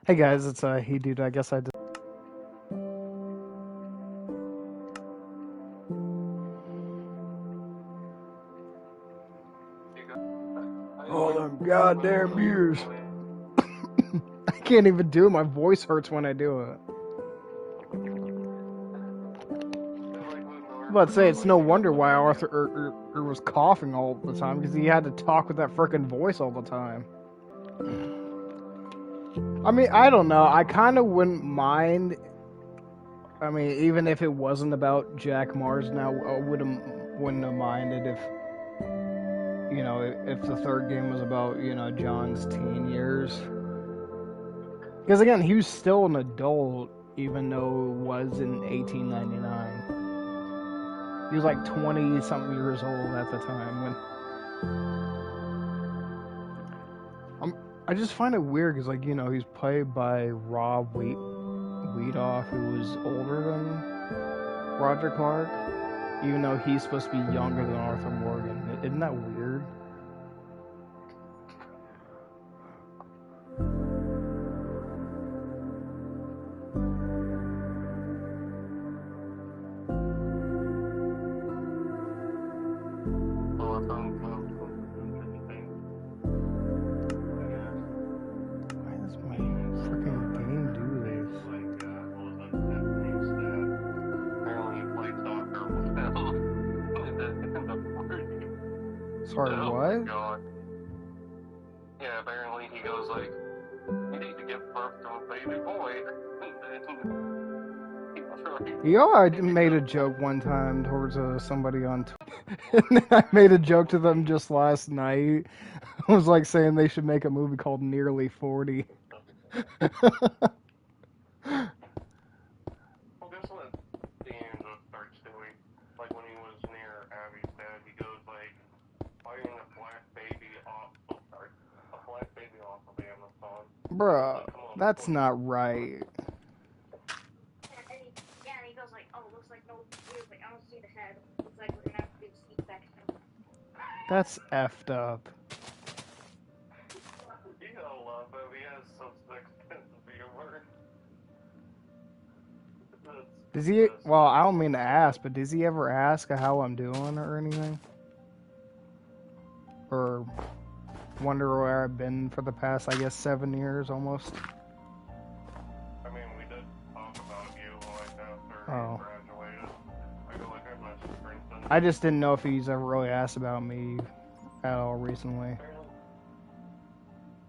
Hey guys, it's He Dude. I guess I did. All them goddamn years. I can't even do it. My voice hurts when I do it. I'm about to say, it's no wonder why Arthur was coughing all the time, because he had to talk with that frickin' voice all the time. I mean, I don't know. I kind of wouldn't mind. I mean, even if it wasn't about Jack Mars now, I wouldn't have minded if, you know, if the third game was about, you know, John's teen years. Because again, he was still an adult, even though it was in 1899. He was like 20-something years old at the time when. I just find it weird because, like, you know, he's played by Rob Weedoff, who was older than Roger Clark, even though he's supposed to be younger than Arthur Morgan. Isn't that weird? Sorry, what? Oh my God. Yeah, apparently he goes like, you need to give birth to a baby boy. You know, I made a joke one time towards somebody on Twitter, and then I made a joke to them just last night. I was like saying they should make a movie called Nearly 40. Well, guess what D'Angelo starts doing? Like when he was near Abby's dad, he goes like, fighting a black baby off of Amazon. Bruh, that's not right. Yeah, and he goes like, oh, looks like no, he was like, I don't see the head. Looks like we're gonna have to do the C-section. That's effed up. You gotta love him, he has such an sense of humor. Does he, well, I don't mean to ask, but does he ever ask how I'm doing or anything? Or wonder where I've been for the past, I guess, 7 years almost? I mean, we did talk about you like after Oh. you graduated. I go like, I messaged Princeton. I just didn't know if he's ever really asked about me at all recently.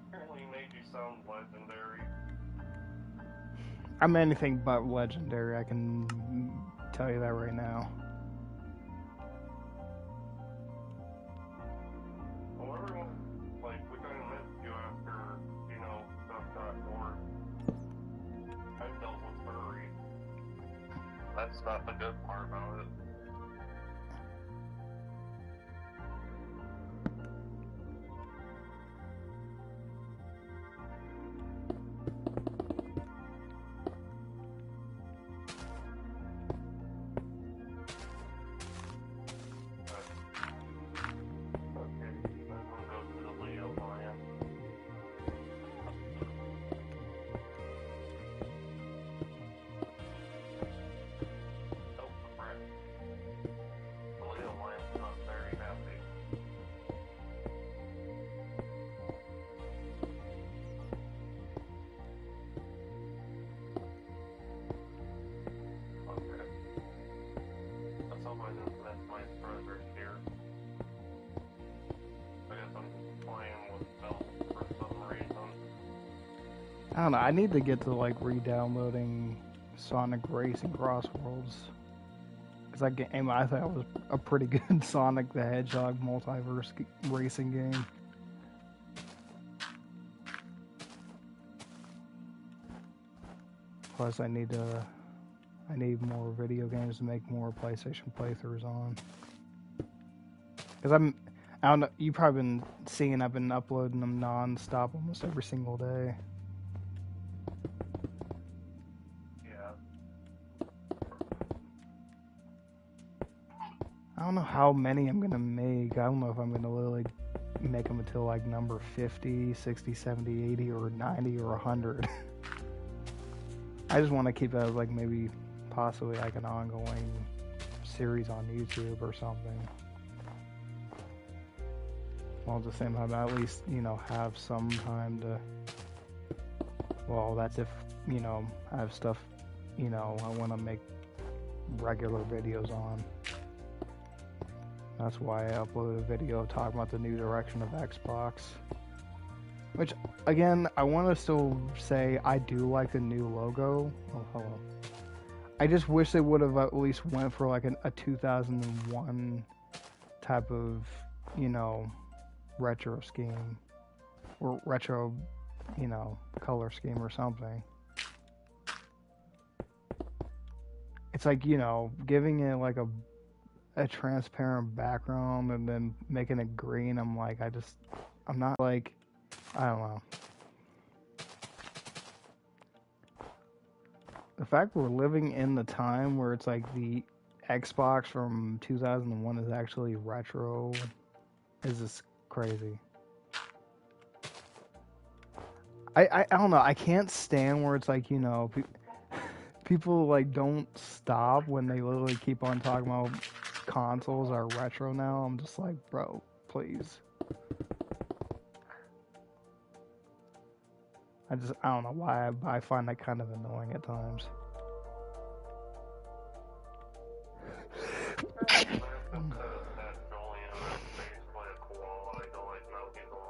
Apparently he made you sound legendary. I'm anything but legendary, I can tell you that right now. Well, everyone, like, we kind of missed you after, you know, stuff got worse. I dealt with furry. That's not the good part about it. I don't know, I need to get to like re-downloading Sonic Racing Crossworlds. Because that game, I thought was a pretty good Sonic the Hedgehog multiverse racing game. Plus I need more video games to make more PlayStation playthroughs on. Because I don't know, you've probably been seeing I've been uploading them non-stop almost every single day. I don't know how many I'm gonna make. I don't know if I'm gonna literally make them until like number 50, 60, 70, 80, or 90, or 100. I just want to keep it as like maybe possibly like an ongoing series on YouTube or something. While at the same time, at least, you know, have some time to, well, that's if, you know, I have stuff, you know, I want to make regular videos on. That's why I uploaded a video talking about the new direction of Xbox. Which, again, I want to still say I do like the new logo. Oh, hello. I just wish they would have at least went for like a 2001 type of, you know, retro scheme. Or retro, you know, color scheme or something. It's like, you know, giving it like a transparent background and then making it green. I'm like, I'm not like, I don't know. The fact we're living in the time where it's like the Xbox from 2001 is actually retro is just crazy. I don't know. I can't stand where it's like, you know, people like don't stop when they literally keep on talking about consoles are retro now. I'm just like, bro, please. I don't know why I find that kind of annoying at times.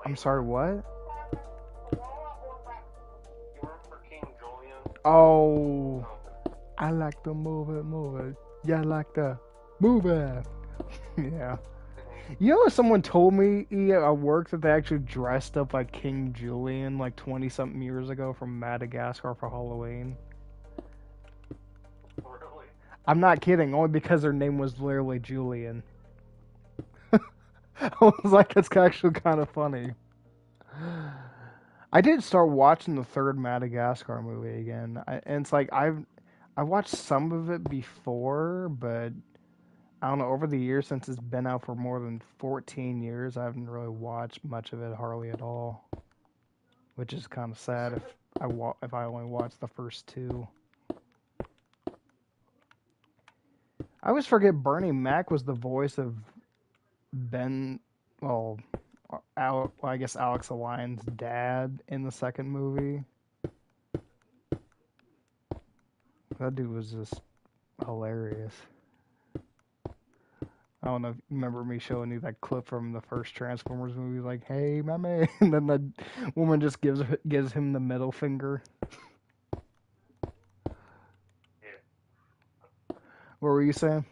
I'm sorry, what? Oh, I like to move it. Yeah, I like to move it. Yeah. You know, someone told me at work that they actually dressed up like King Julian like 20-something years ago from Madagascar for Halloween. Really? I'm not kidding, only because their name was literally Julian. I was like, that's actually kind of funny. I did start watching the third Madagascar movie again, and it's like I watched some of it before, but I don't know, over the years since it's been out for more than 14 years, I haven't really watched much of it hardly at all, which is kind of sad if I only watched the first two. I always forget Bernie Mac was the voice of Ben, well, I guess Alex the Lion's dad in the second movie. That dude was just hilarious. I don't know if you remember me showing you that clip from the first Transformers movie, like, hey, my man. And then the woman just gives him the middle finger. Yeah. What were you saying?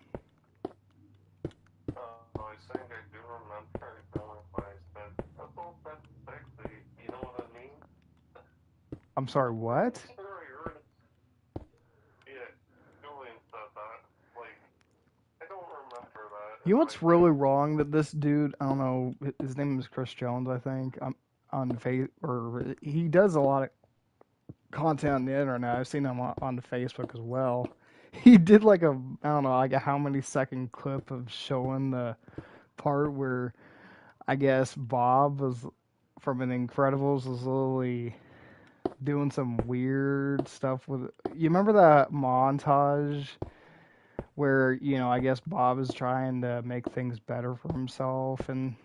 I think I do remember going by said, oh, that's sexy. You know what I mean? I'm sorry, what? Yeah, Julian said that. Like, I don't remember that. You know what's really wrong? That this dude, I don't know, his name is Chris Jones, I think, on or he does a lot of content on the internet. I've seen him on Facebook as well. He did like I don't know, like a how many second clip of showing the part where I guess Bob was from an Incredibles was literally doing some weird stuff with. You remember that montage where, you know, I guess Bob is trying to make things better for himself and,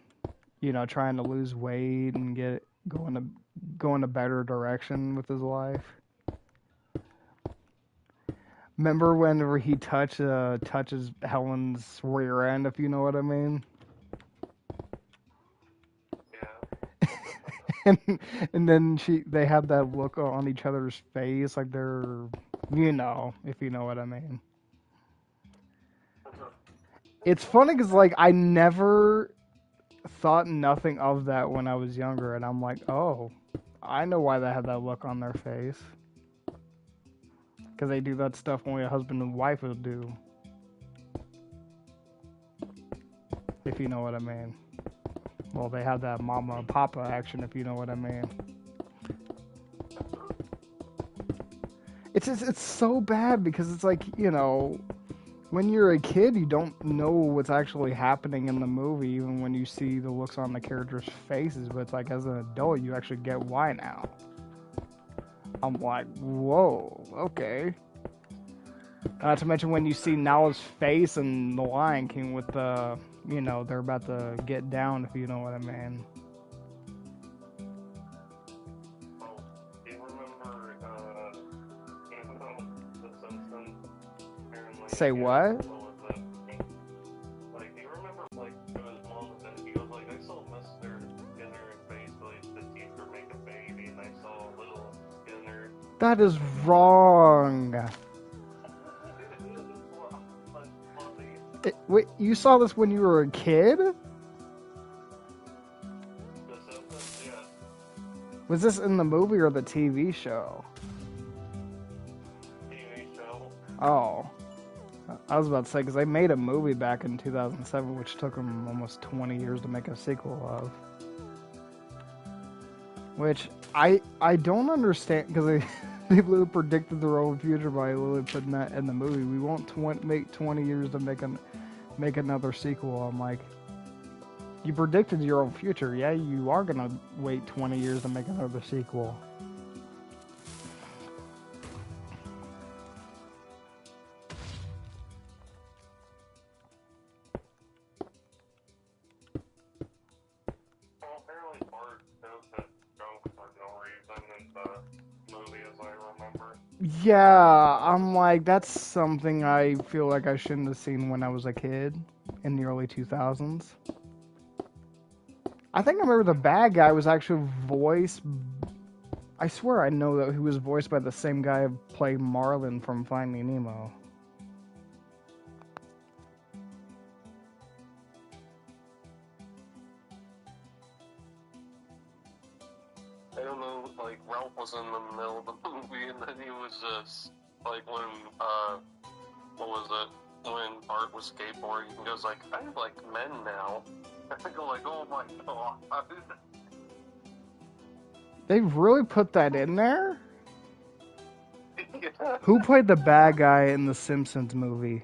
you know, trying to lose weight and go in a better direction with his life. Remember whenever he touches Helen's rear end, if you know what I mean? Yeah. and then they have that look on each other's face like they're, you know, if you know what I mean. It's funny because like I never thought nothing of that when I was younger, and I'm like, oh, I know why they have that look on their face. Because they do that stuff only a husband and wife would do. If you know what I mean. Well, they have that mama and papa action, if you know what I mean. It's so bad because it's like, you know, when you're a kid, you don't know what's actually happening in the movie, even when you see the looks on the characters' faces. But it's like as an adult, you actually get why now. I'm like, whoa, okay. Not to mention when you see Nala's face in The Lion King with the, they're about to get down, if you know what I mean. Oh, do you remember, you know, The Simpsons? Apparently, Say what? What was it? Like, do you remember, like, to his mom, and he goes, like, I saw Mr. Skinner basically the teacher make a baby, and I saw little Skinner. That is wrong. Wait, you saw this when you were a kid? The Simpsons, yes. Was this in the movie or the TV show? TV show. Oh. I was about to say, because they made a movie back in 2007, which took them almost 20 years to make a sequel of. Which, I don't understand, because they literally predicted their own future by literally putting that in the movie. We won't make 20 years to make another sequel. I'm like, you predicted your own future. Yeah, you are going to wait 20 years to make another sequel. Yeah, I'm like, that's something I feel like I shouldn't have seen when I was a kid in the early 2000s. I think I remember the bad guy was actually voiced. I swear I know that he was voiced by the same guy who played Marlin from Finding Nemo. I don't know, like, Ralph was in the middle of the movie, and then he was just, like, when, what was it? When Bart was skateboarding, he goes like, I like men now. I go like, oh my god. They really put that in there? Yeah. Who played the bad guy in the Simpsons movie?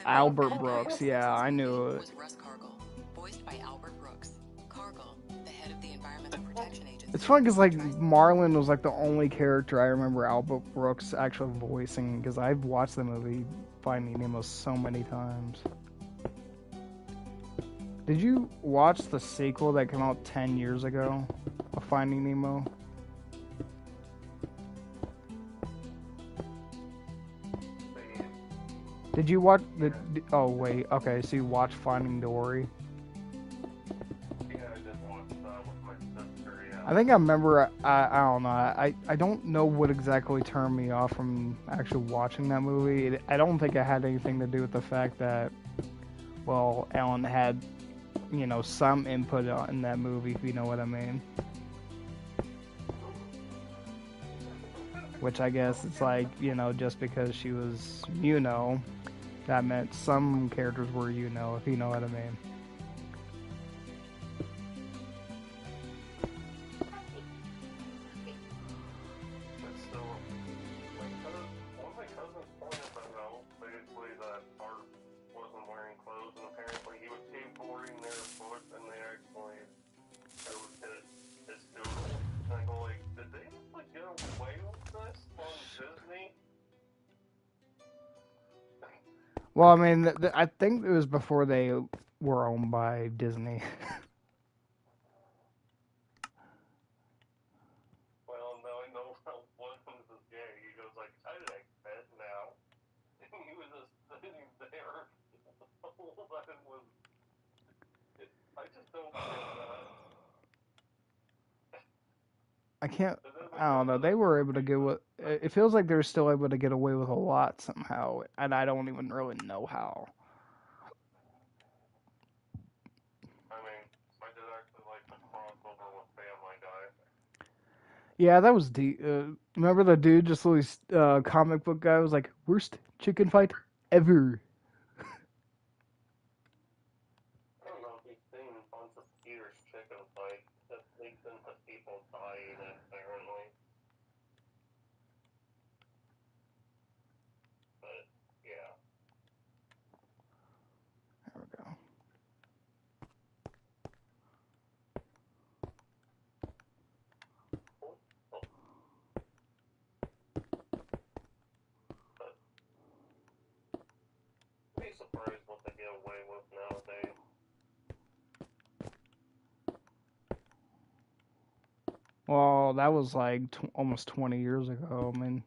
Albert Brooks, yeah, I knew it. Was Russ Cargill, voiced by Albert Brooks. Cargill, the head of the Environmental Protection Agency. It's funny because like Marlin was like the only character I remember Albert Brooks actually voicing, because I've watched the movie Finding Nemo so many times. Did you watch the sequel that came out 10 years ago of Finding Nemo? Did you watch the? Oh wait, okay. So you watched Finding Dory? Yeah, I did watch that with my sister. Yeah. I think I remember. I don't know. I don't know what exactly turned me off from actually watching that movie. I don't think it had anything to do with the fact that, well, Ellen had, some input in that movie, if you know what I mean. Which I guess it's like, just because she was, that meant some characters were, if you know what I mean. But still, one of my cousins pointed that out, basically that Bart wasn't wearing clothes, and apparently he was skateboarding their foot, and they actually showed his doodle. And I go like, did they actually get away with this on Disney? Well, I mean, I think it was before they were owned by Disney. Well, now I know Ralph Williams is gay. He goes like, I like that now. And he was just sitting there. I just don't get that. I don't know. They were able to get what. It feels like they're still able to get away with a lot somehow, and I don't even really know how. I mean, I did actually like the crossover with Family Guy. Yeah, that was remember the dude, just this comic book guy, was like, worst chicken fight ever. I don't know if you've seen a bunch of Peter's chicken fights that leaked into people dying, apparently. be surprised what they get away with nowadays. Well, that was like almost 20 years ago. I mean,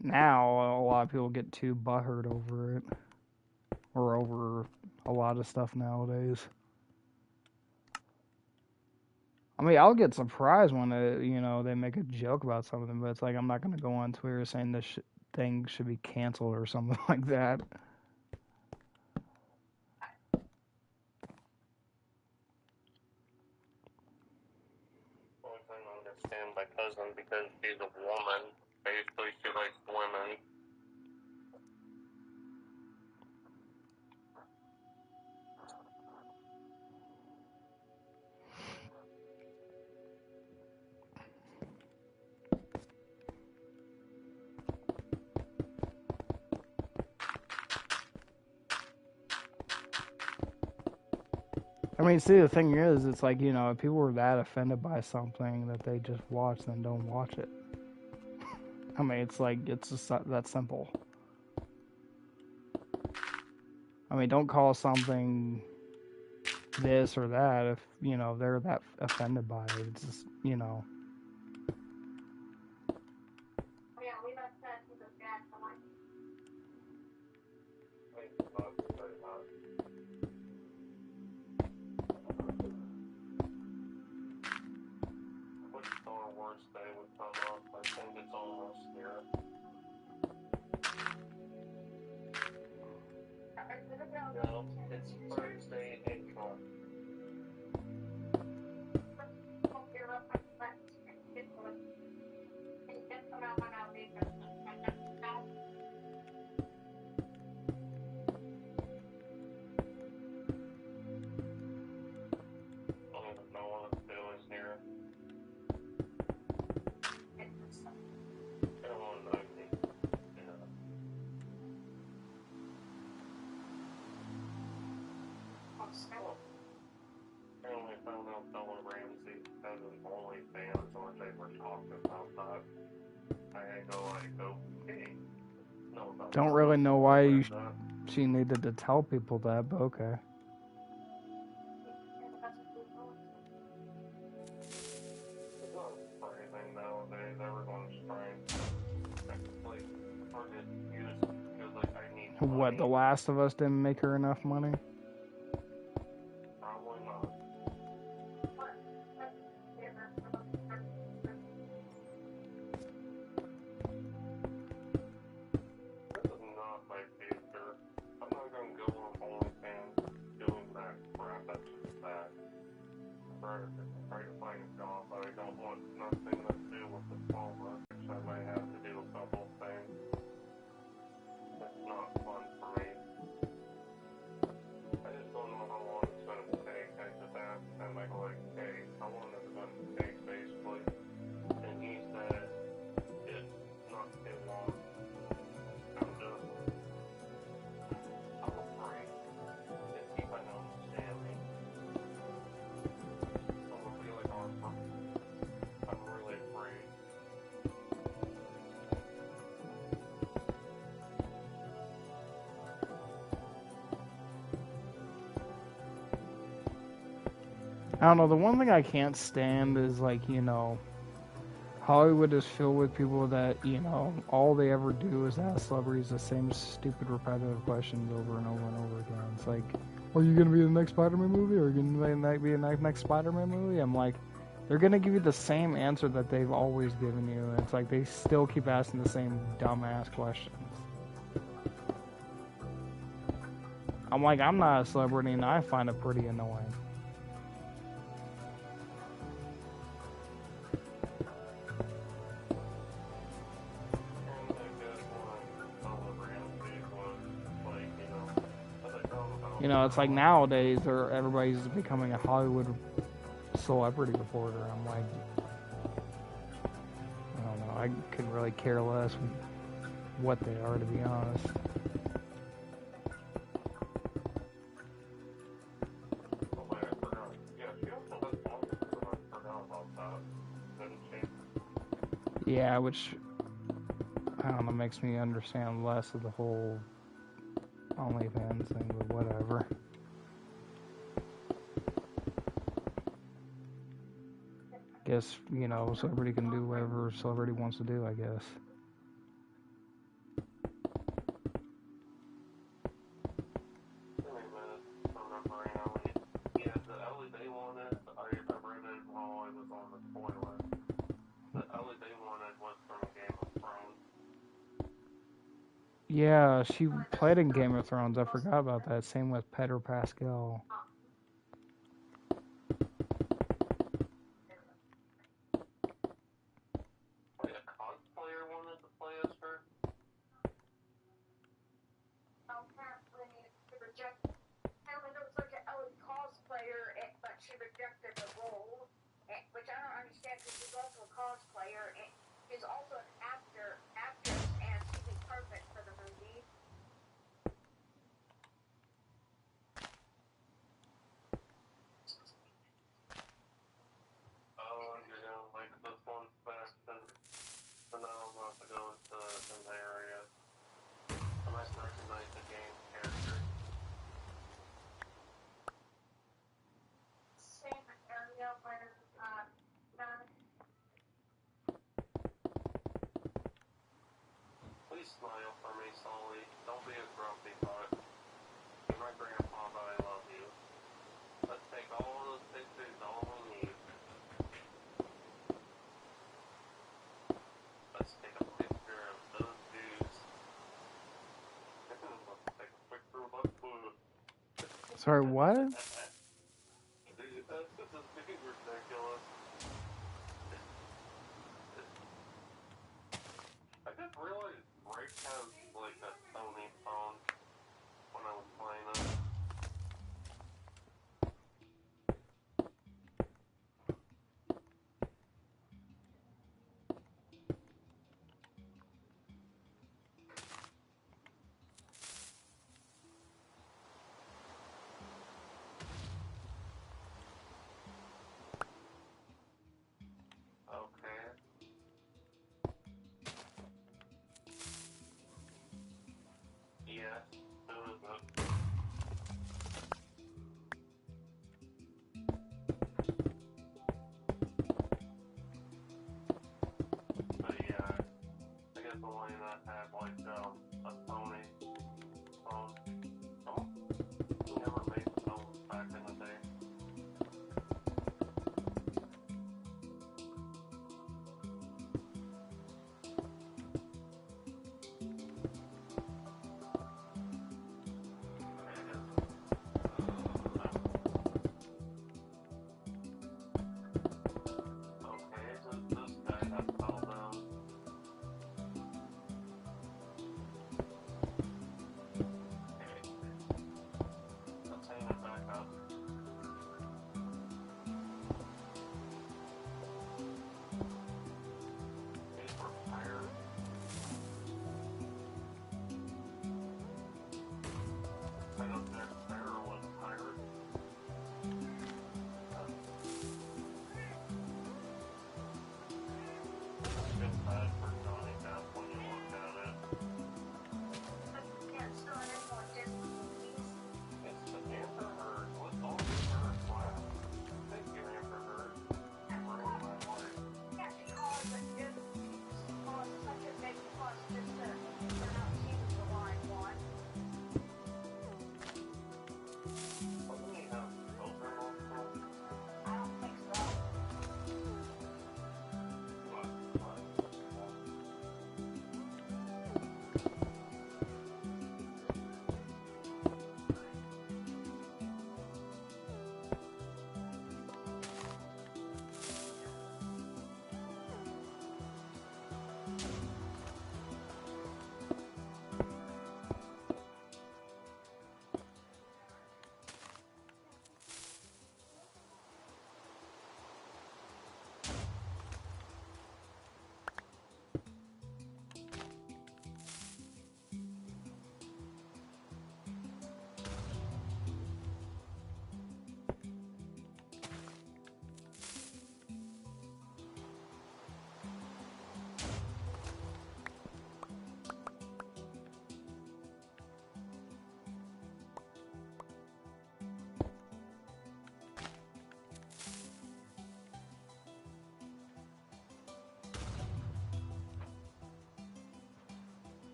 now a lot of people get too butthurt over it, or over a lot of stuff nowadays. I mean, I'll get surprised when they make a joke about something, but it's like I'm not gonna go on Twitter saying this thing should be canceled or something like that. Only thing I understand my cousin because she's a woman. Basically, she likes women. I mean, see, the thing is, it's like, if people were that offended by something that they just watch, then don't watch it. I mean, it's like, it's just that simple. I mean, don't call something this or that if, they're that offended by it. It's just, Yeah, we left that to the dad for like Which Star Wars day would come up? I think it's almost here. No, it's Thursday, April. I don't even know what the deal is here. I don't want to know anything. Yeah. Apparently I found out Bella Ramsey has an OnlyFans or they were talking about that. I go like, okay. No, don't really know why she needed to tell people that, but okay. It's not for anything nowadays. Everyone's trying like hard to use because like I need money. What, The Last of Us didn't make her enough money? Probably not. This is not my future. I'm not gonna go on OnlyFans doing that crap. That's just bad. I'm trying to find a job. I don't want nothing to do with the small workers. I might have to do a couple things. It's not fun for me. I just don't know how long it's gonna take. I just asked him, I go like, hey, how long is it gonna take basically? And he said, it's not too long. I'm afraid. If he might not understand me. I'm gonna be like, I'm really afraid. I don't know, the one thing I can't stand is like, Hollywood is filled with people that, all they ever do is ask celebrities the same stupid repetitive questions over and over and over again. It's like, are you going to be in the next Spider-Man movie? Are you going to be in the next Spider-Man movie? I'm like, they're going to give you the same answer that they've always given you. And it's like, they still keep asking the same dumbass questions. I'm like, I'm not a celebrity and I find it pretty annoying. It's like nowadays everybody's becoming a Hollywood celebrity reporter. I'm like, I don't know. I could really care less what they are, to be honest. Yeah, which, I don't know, makes me understand less of the whole OnlyFans thing, but whatever. Guess, you know, celebrity can do whatever celebrity wants to do, I guess. Wait a minute, I'm remembering Ellie. Yeah, the Ellie they wanted, I read it while I was on the toilet. The Ellie they wanted was from Game of Thrones. Yeah, she played in Game of Thrones. I forgot about that. Same with Pedro Pascal. Wait, a cosplayer wanted to play as her? Apparently, she rejected. Apparently, there was like an Ellie cosplayer, but she rejected the role, which I don't understand because she's also a cosplayer. And she's also an actress, and she'd be perfect for the movie. Oh, yeah, like this one's fast, and now I'm about to go into an area. I might recognize the game character. Same area where Please smile for me, Sully. Don't be a grumpy butt. You're my grandpa, but I love you. Let's take all those pictures, all we need. Let's take a picture of those dudes. Let's take a picture of us food. Sorry, what? Dude, this is being ridiculous. I just realized Rick has like a Sony phone when I was playing it. Okay. Yes, who is it? But yeah, I guess Elena had like a Sony phone. Oh, he never made phones back in the day. Okay, this guy got fell down.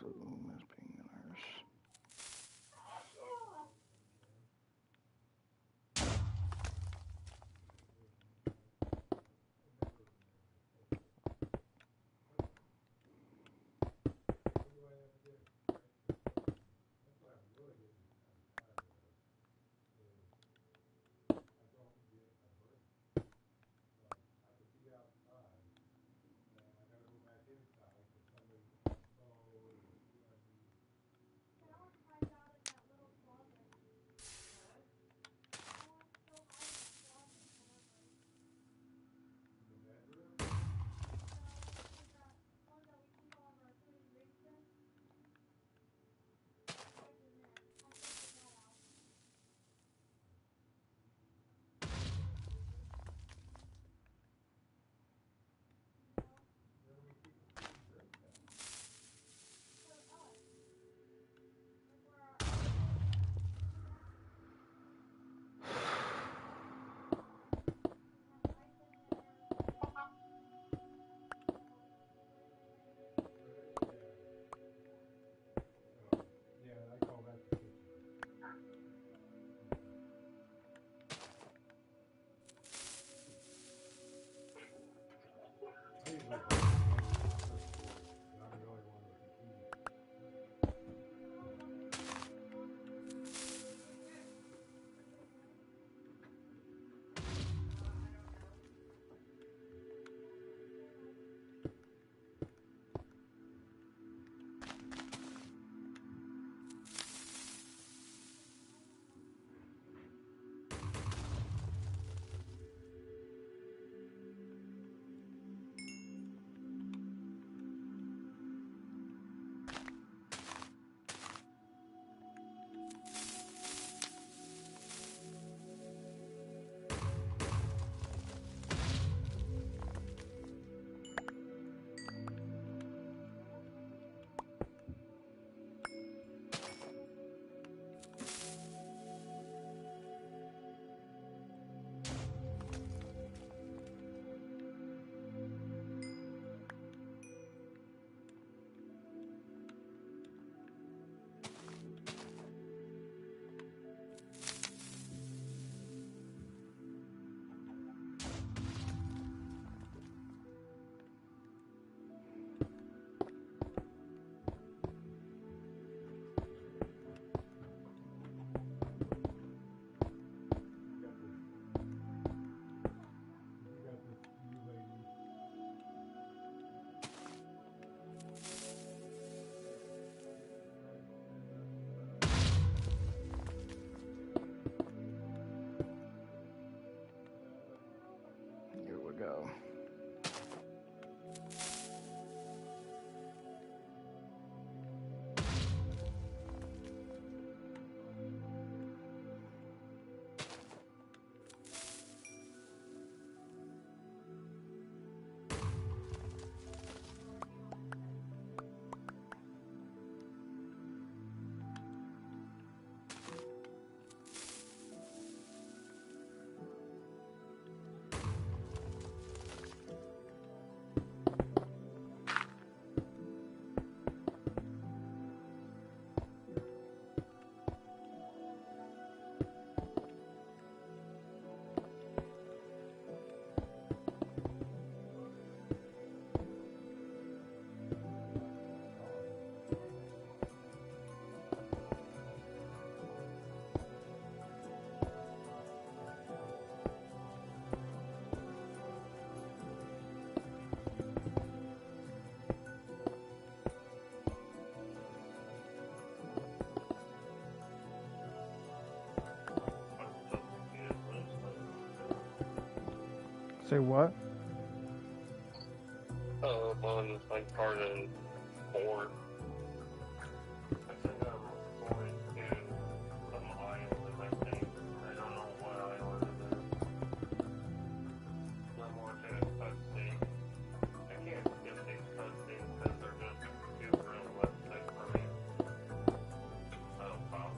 So, Miss being a nurse. Here we go. Say what? On like part of 4. I think I'm going to some island, I think. I don't know what island it is. I'm watching a cutscene. I can't skip these cutscenes because they're just too realistic for me. Oh, wow.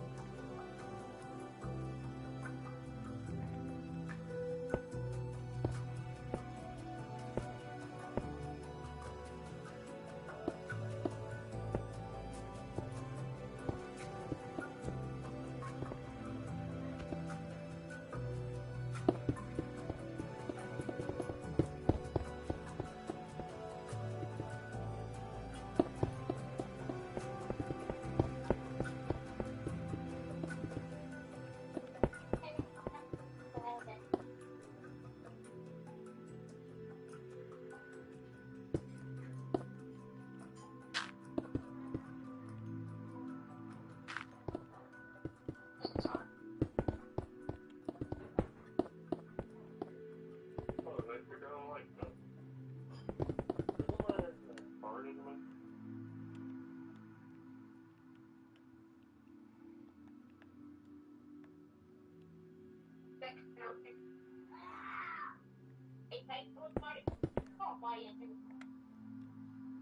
I'll buy you.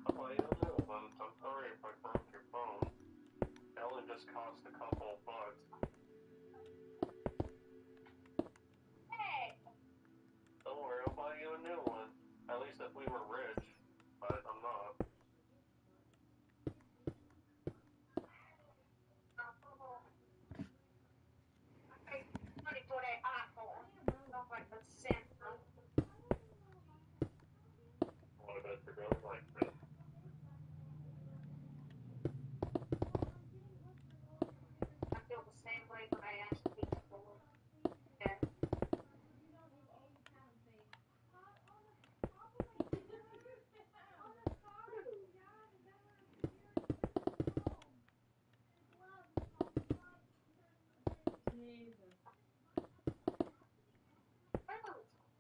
I'll buy you a new one. I'm sorry if I broke your phone. It only just cost a couple bucks. Hey! Don't worry, I'll buy you a new one. At least if we were rich. But I'm not. Money for that iPhone. Not like the Samsung. What about you really like this? I feel the same way when I ask people for it. Yeah.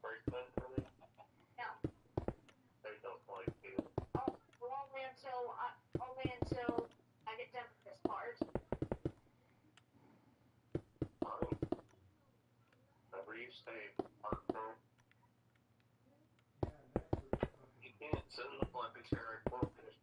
Bracelet for me? No. They don't like you. Oh, well, only until I get done with this part. Fine. Whatever you say, partner. You can't sit in the fluffy chair and quote this.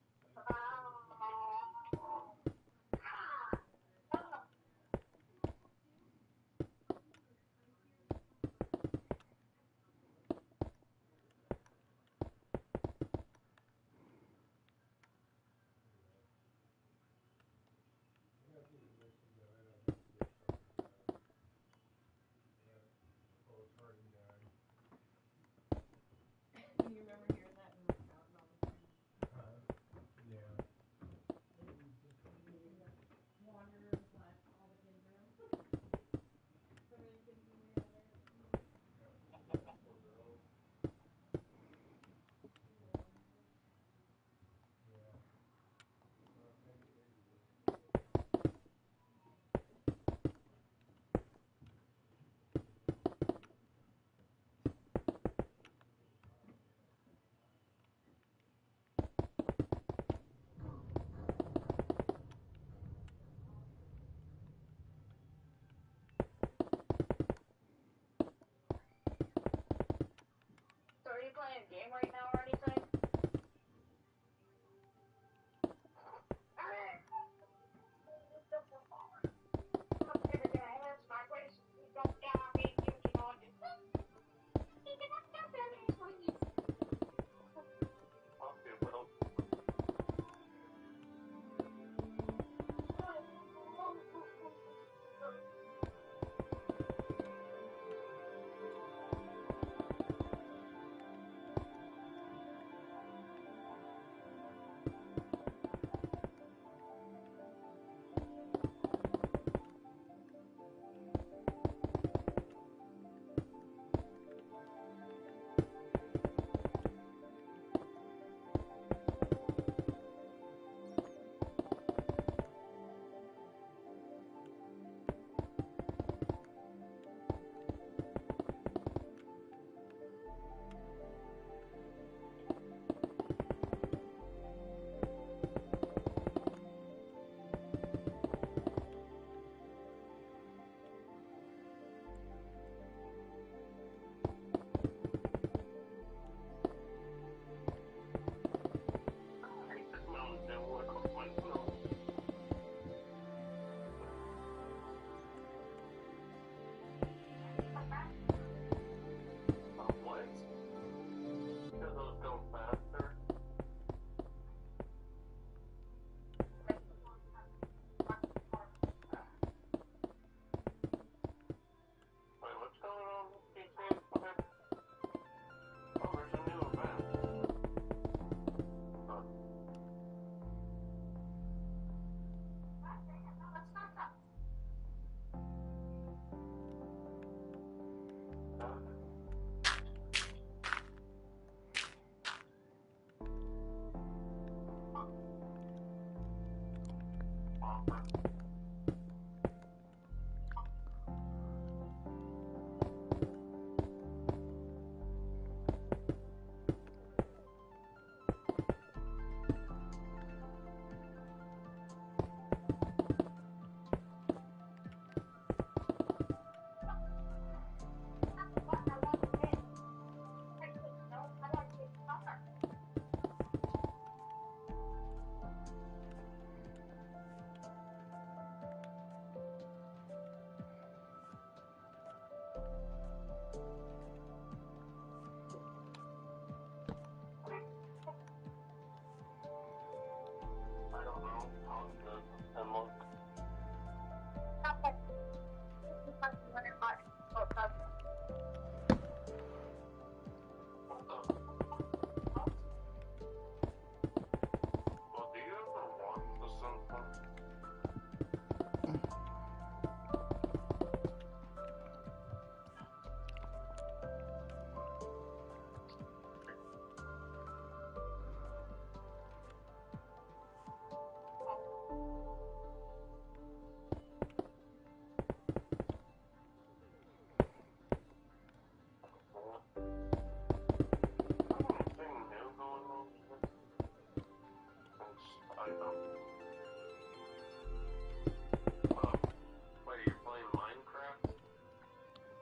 Do you remember hearing that in the mountain all the time?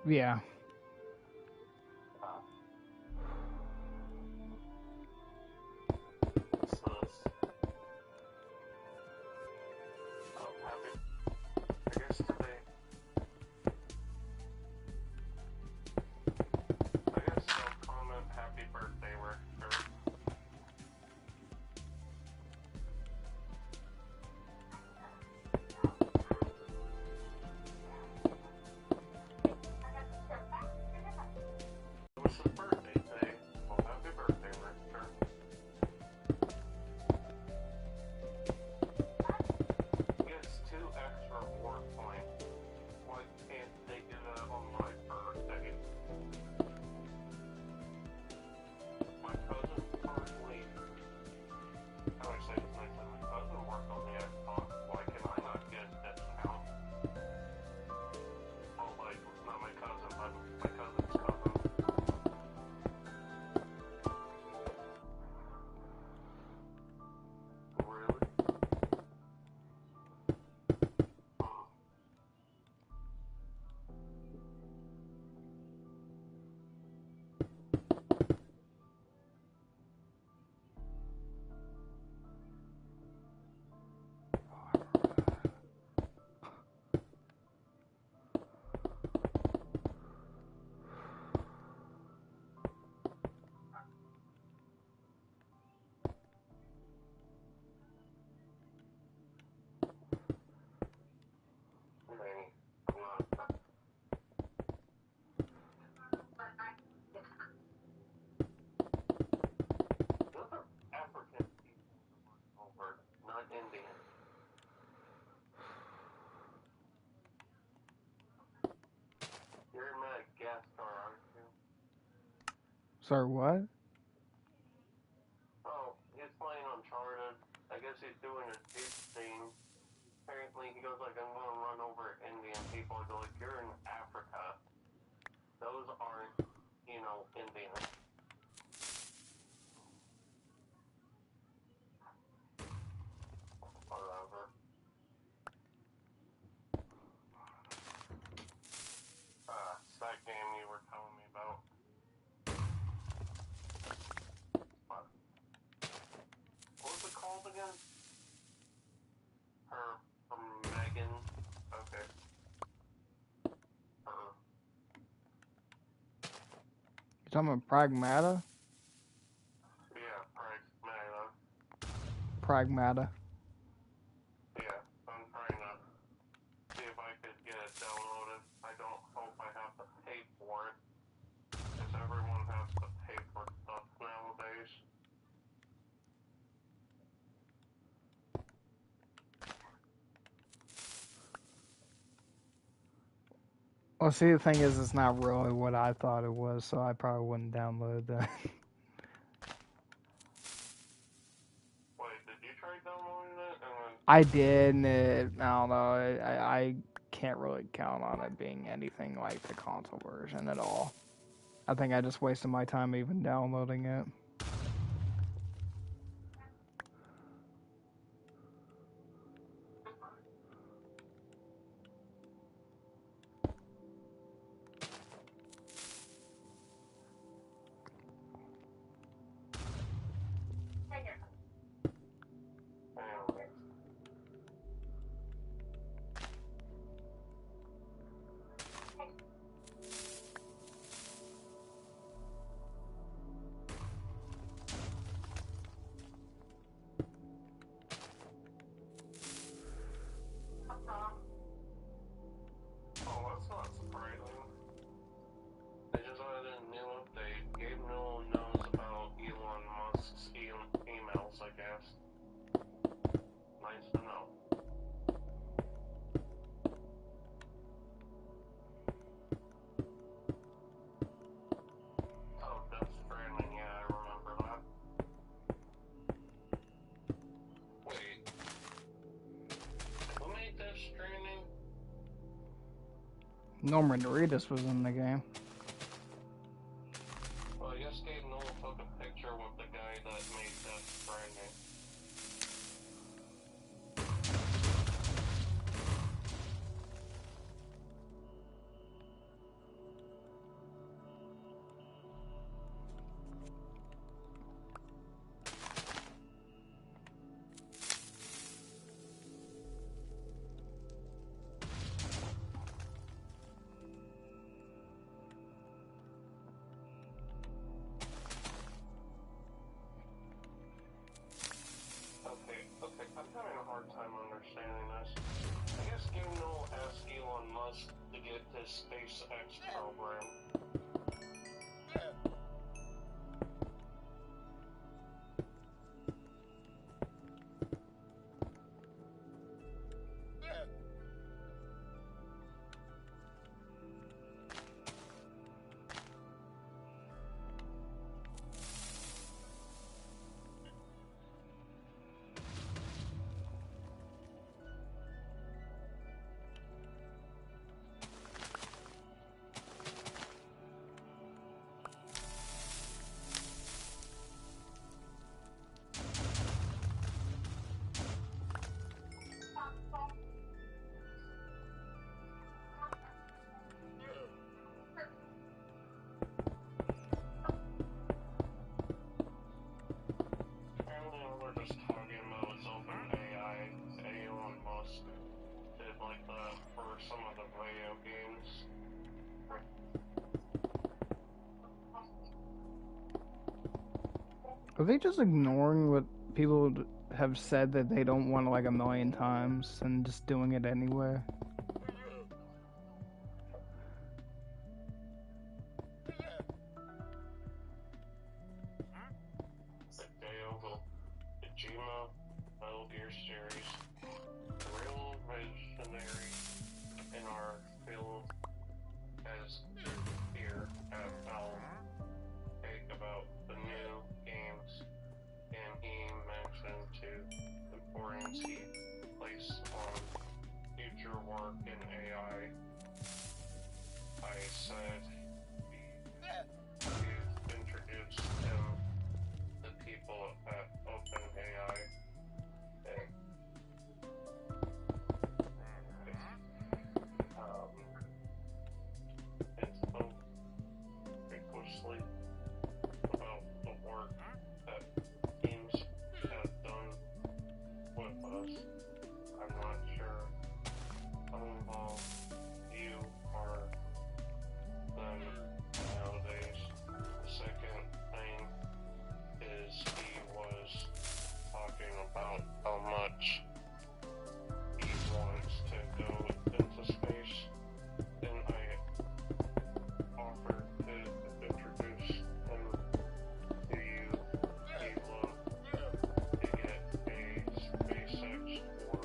Yeah. What's this? Oh, happy. I guess today. I guess I'll comment happy birthday, Richter. It was his birthday today. Well, happy birthday, Richter. He gets 2 extra war points. Why can't they do that on my birthday? My cousin currently, how I say this nicely, my cousin worked on the Xbox. Why can I not get a discount? Oh, like, not my cousin, but my cousin's cousin. Really? Maybe. I'm not. Those are African people over, not Indian. You're Madagascar, aren't you? Sorry, what? Oh, he's playing Uncharted. I guess he's doing a deep scene. Apparently, he goes like, I'm gonna run over Indian people. I go like, you're in Africa. Those aren't, Indians. Whatever. It's that game you were telling me about. What was it called again? Her Megan. Okay. You talking about Pragmata? Yeah, Pragmata. Pragmata. Yeah, I'm trying to see if I could get it downloaded. I don't hope I have to pay for it, because everyone has to pay for stuff nowadays. Well, see, the thing is, it's not really what I thought it was, so I probably wouldn't download that. Wait, did you try downloading it? And then, I did, and I don't know. I can't really count on it being anything like the console version at all. I think I just wasted my time even downloading it. anyways. Oh, that's not surprising. They just added a new update. Gabe Newell knows about Elon Musk's emails, I guess. Nice to know. Oh, Death Stranding, yeah, I remember that. Wait. Who made Death Stranding? Norman Reedus was in the game. Well, I guess Gabe Newell took a picture with the guy that made Death Stranding. Are they just ignoring what people have said that they don't want like a million times and just doing it anyway? The Kojima Metal Gear series, the real visionary in our field, has here at Valve about the new games, and he mentioned to the importance he placed on future work in AI. I said you've introduced him to people at OpenAI. And spoke vigorously about the work that teams have done with us. I'm not sure how involved you are then nowadays. The second thing is he was talking about how much he wants to go into space, and I offered to introduce him to you. He would to get a SpaceX or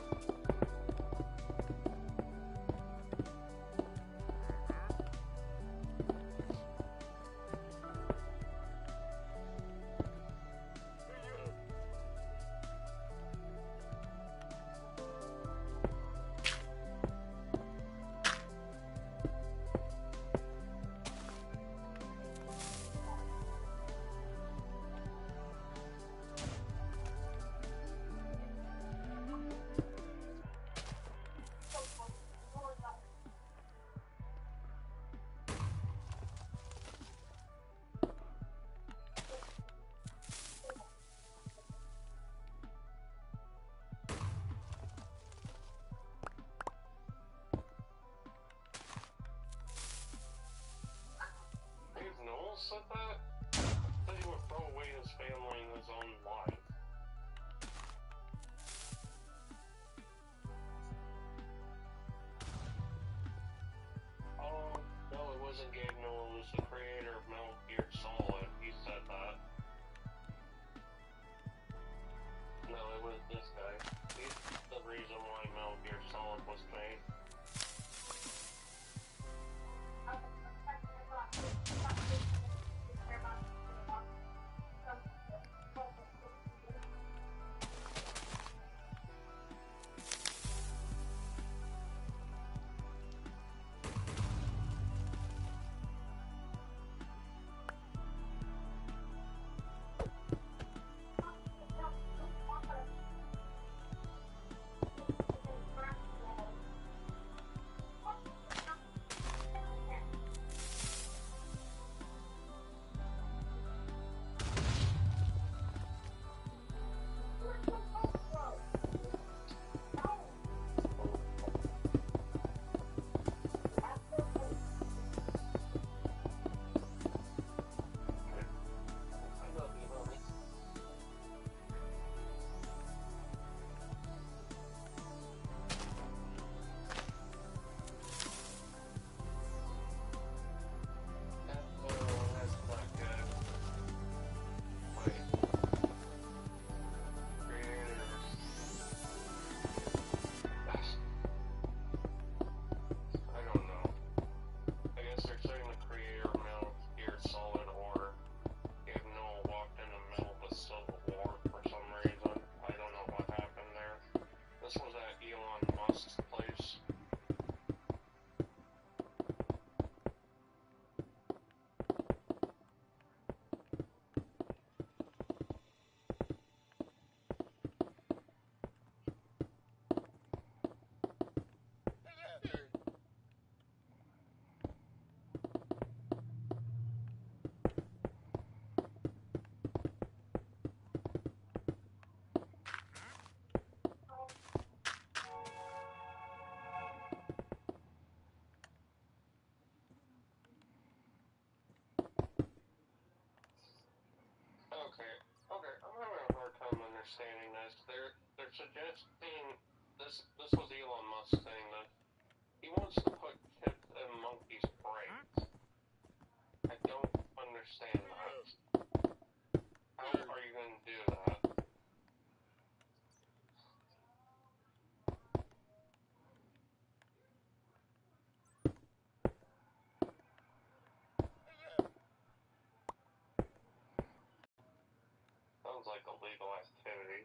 Noel said that? That he would throw away his family and his own life. Oh, no, it wasn't Gabe Noel, it was the creator of Metal Gear Solid. He said that. No, it was this guy. He's the reason why Metal Gear Solid was made. understanding this. They're suggesting this was Elon Musk saying that he wants to put chips in monkeys' brains. I don't understand that. How are you going to do that? Sounds like a legal activity.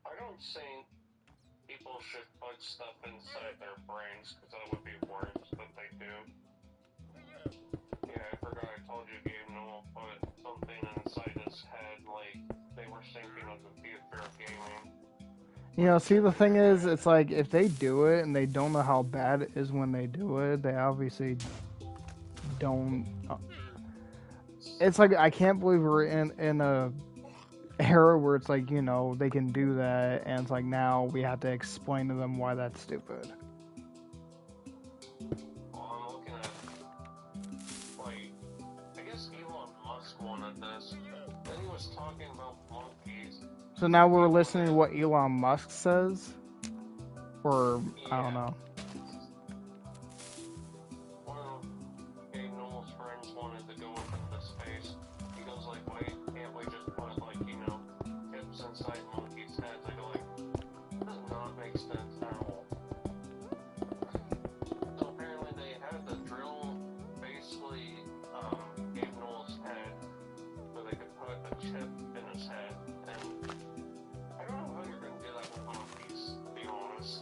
I don't think people should put stuff inside their brains, because that would be worse, but they do. Yeah, I forgot I told you Gabe Newell put something inside his head, like they were thinking of the future of gaming. You know, see, the thing is, it's like, if they do it and they don't know how bad it is when they do it, they obviously don't. It's like, I can't believe we're in a era where it's like, you know, they can do that, and it's like, now we have to explain to them why that's stupid. Well, I'm looking at, like, I guess Elon Musk wanted this. Then he was talking about monkeys. So now we're listening to what Elon Musk says? Or, I don't know. One of Gabe Newell's friends wanted to go up into space. He goes like, wait, can't we just put, like, you know, chips inside monkeys' heads? I go like, that does not make sense at all. So apparently they had to drill, basically, Gabe Newell's head so they could put a chip in his head. And I don't know how you're going to do that with monkeys, to be honest.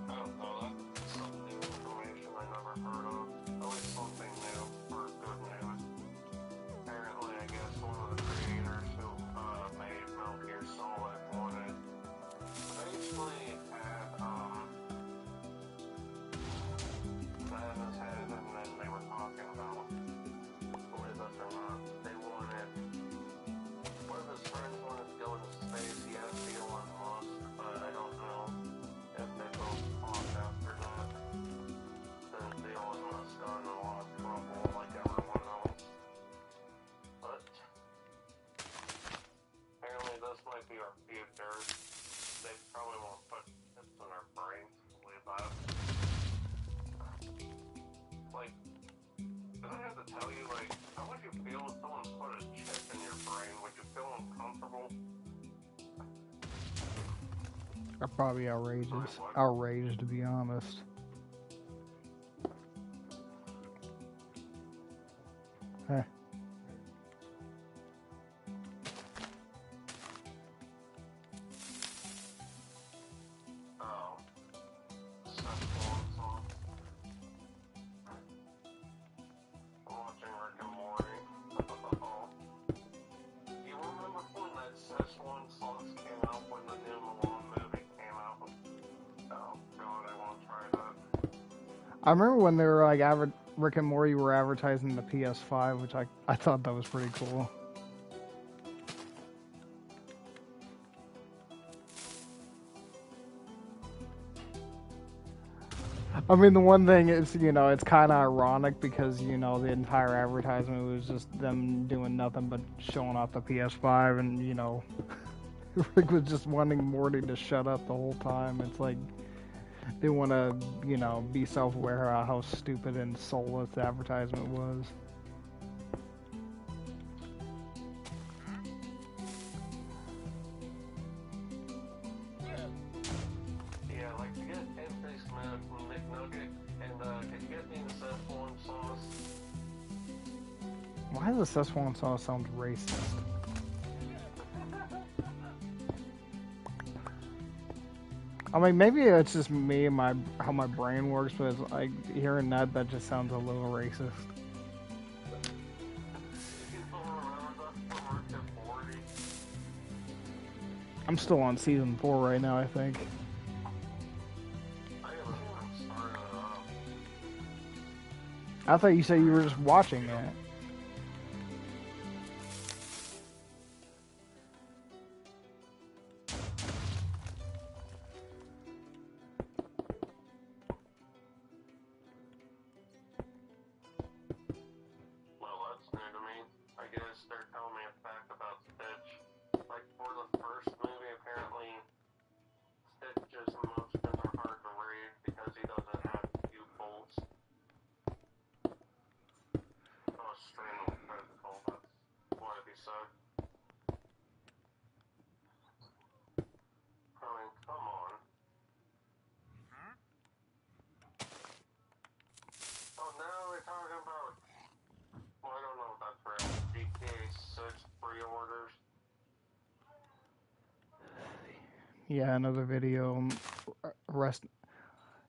I don't know, that's some new information I never heard of. At least something new, or good news. Apparently, I guess one of the creators who made Metal Gear Solid wanted basically had that in his head, and then they were talking about, believe this or not, they wanted, one of his friends wanted to go into space. He asked Elon Musk, but I don't know if they both talked after that, since Elon Musk got in a lot of trouble like everyone else. But apparently this might be our future. They probably won't put chips in our brains, believe that. Like, did I have to tell you, like, how would you feel if someone put a chip in your brain? Would you feel uncomfortable? I'm probably outraged, to be honest. Heh. Oh. Sexual. I'm watching Rick and Morty. You remember when that Szechuan sauce came out when the new Mojang movie came out? Oh god, I won't try that. I remember when they were like, Rick and Morty were advertising the PS5, which I thought that was pretty cool. I mean, the one thing is, you know, it's kind of ironic because, you know, the entire advertisement was just them doing nothing but showing off the PS5, and, you know, Rick was just wanting Morty to shut up the whole time. It's like, They want to, you know, be self-aware of how stupid and soulless the advertisement was. Yeah, like to get plant-based milk from McNugget, and could you get me the Szechuan sauce? Why does the Szechuan sauce sound racist? I mean, maybe it's just me and how my brain works, but it's like hearing that just sounds a little racist. You don't remember that from Rick and Morty? I'm still on season 4 right now, I think. I haven't even started it up. I thought you said you were just watching it. Well, that's new to me. I guess they're telling me a fact about Stitch. Like, for the first movie, apparently, Stitch's emotions are hard to read because he doesn't have pupils. Oh, strain of physical, that's what he said. I mean, come on. Oh, now they're talking about, well, I don't know if that's real, GTA 6 pre-orders. Yeah, another video.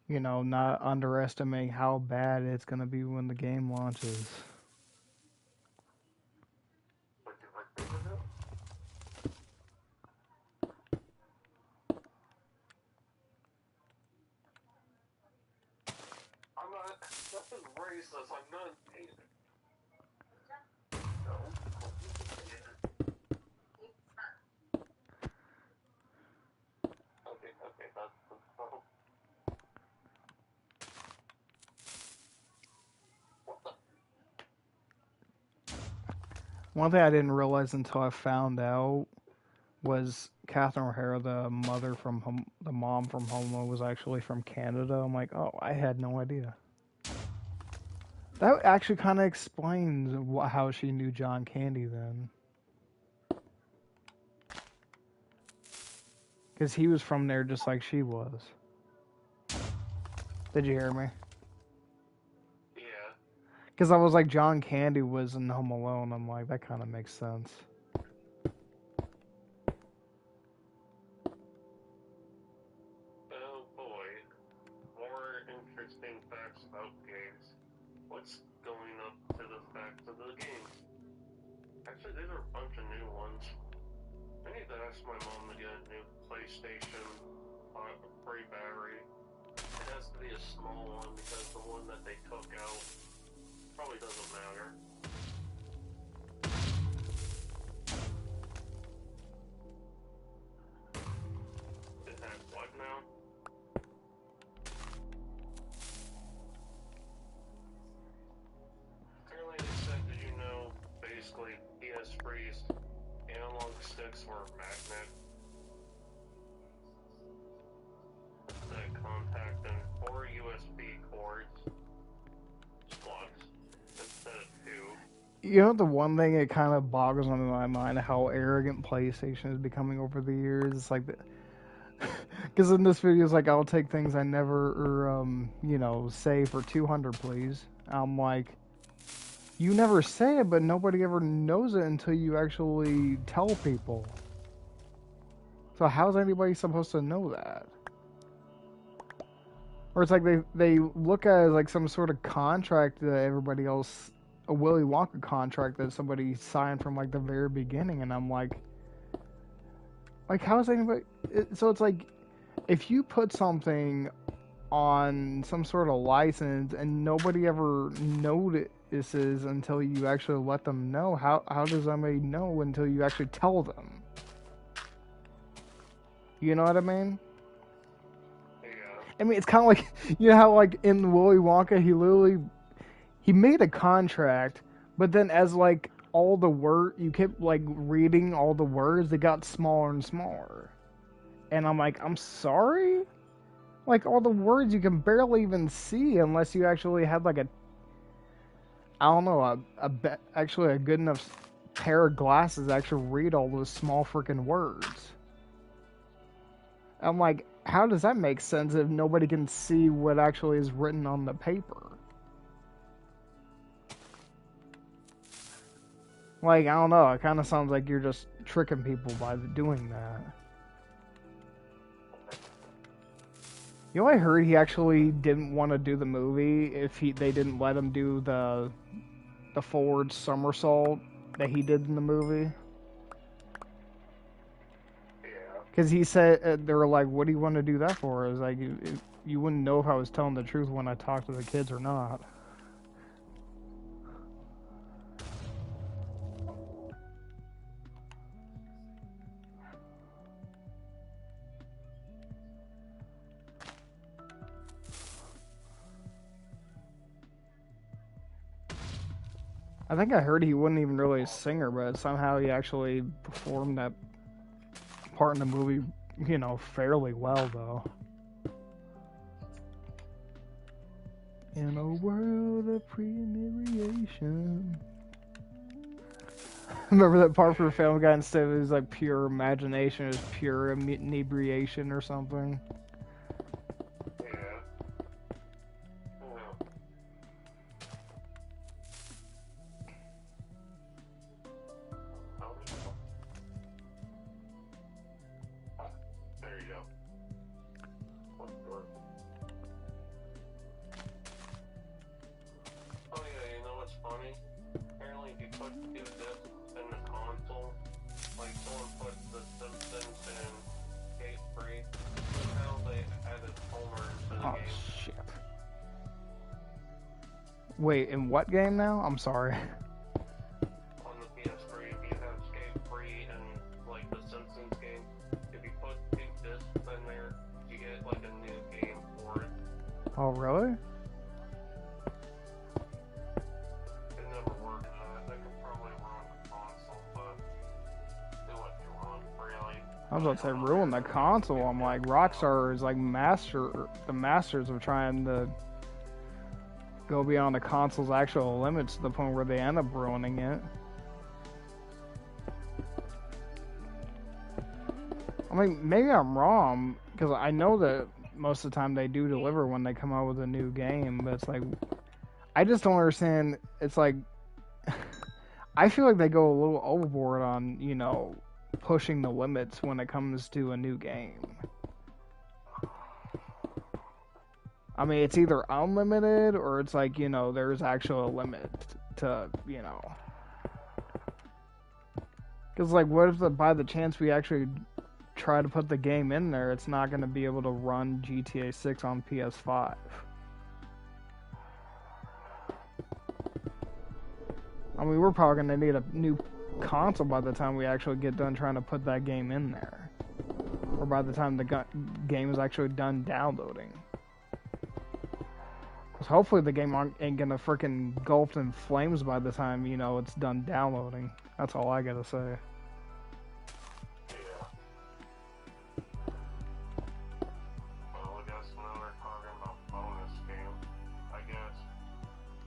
You know, not underestimating how bad it's gonna be when the game launches. What do you like me to do? I'm not, that is racist, I'm not Asian. No. Okay, that's the problem. What the? One thing I didn't realize until I found out was Catherine O'Hara, the mom from Home Alone, was actually from Canada. I'm like, oh, I had no idea. That actually kind of explains how she knew John Candy then. Because he was from there just like she was. Did you hear me? Yeah. Because I was like, John Candy was in Home Alone. I'm like, that kind of makes sense. Oh boy. More interesting facts about games. What's going up to the facts of the games? Actually, these are a bunch of new ones. I need to ask my mom to get a new PlayStation free battery. It has to be a small one because the one that they took out probably doesn't matter. It has what now? Apparently they said, did you know, basically, PS3's analog sticks were a magnet. That contact and 4 USB cords. Slots. Instead of 2. You know, the one thing it kind of boggles under my mind how arrogant PlayStation is becoming over the years. It's like, because in this video, it's like, I'll take things I never, you know, say for 200, please. I'm like, you never say it, but nobody ever knows it until you actually tell people. So how's anybody supposed to know that? Or it's like they look at it as like some sort of contract that everybody else, a Willy Wonka contract that somebody signed from like the very beginning, and I'm like how's anybody? So it's like, if you put something on some sort of license and nobody ever notices until you actually let them know, how does somebody know until you actually tell them? You know what I mean? Yeah. I mean, it's kind of like, you know how like in Willy Wonka, he made a contract, but then as like all the you kept like reading all the words, they got smaller and smaller. And I'm like, I'm sorry? Like, all the words you can barely even see unless you actually had, like, I don't know, actually a good enough pair of glasses to actually read all those small freaking words. I'm like, how does that make sense if nobody can see what actually is written on the paper? Like, I don't know, it kind of sounds like you're just tricking people by doing that. You know, I heard he actually didn't want to do the movie if they didn't let him do the forward somersault that he did in the movie. Yeah. Because he said, they were like, what do you want to do that for? I was like, you wouldn't know if I was telling the truth when I talked to the kids or not. I think I heard he wasn't even really a singer, but somehow he actually performed that part in the movie, you know, fairly well, though. In a world of pre-inebriation. Remember that part for Family Guy? Instead of it was like pure imagination, it was pure inebriation or something. Yeah. Yeah. There you go. Oh yeah, you know what's funny? Apparently if you put two discs in the console, like someone put the Simpsons and Skate Free, somehow they added Homer to the Oh, game. shit. Wait, in what game now? I'm sorry. On the PS3, if you have Skate Free and like the Simpsons game, if you put two discs in there, you get like a new game for it. Oh, really? It never worked. They could probably run the console, but do what you want, really. I was about to say, ruin the console. I'm like, Rockstar is like the masters of trying to go beyond the console's actual limits to the point where they end up ruining it. I mean, maybe I'm wrong, because I know that most of the time they do deliver when they come out with a new game, but it's like, I just don't understand. It's like, I feel like they go a little overboard on, you know, pushing the limits when it comes to a new game. I mean, it's either unlimited or it's like, you know, there's actually a limit to, you know. Because, like, what if by the chance we actually try to put the game in there, it's not going to be able to run GTA 6 on PS5? I mean, we're probably going to need a new console by the time we actually get done trying to put that game in there. Or by the time the game is actually done downloading. Because hopefully the game ain't gonna freaking engulfed in flames by the time, you know, it's done downloading. That's all I gotta say. Yeah. Well, I guess now they're talking about bonus games. I guess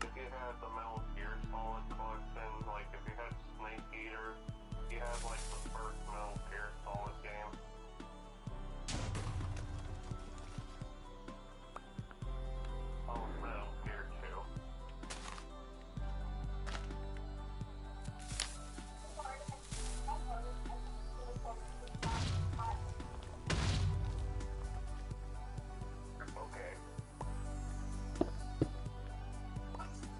if you had the Metal Gear Solid collection, like if you had Snake Eater, you had like the first Metal Gear Solid game. Oh, Metal Gear 2. Okay.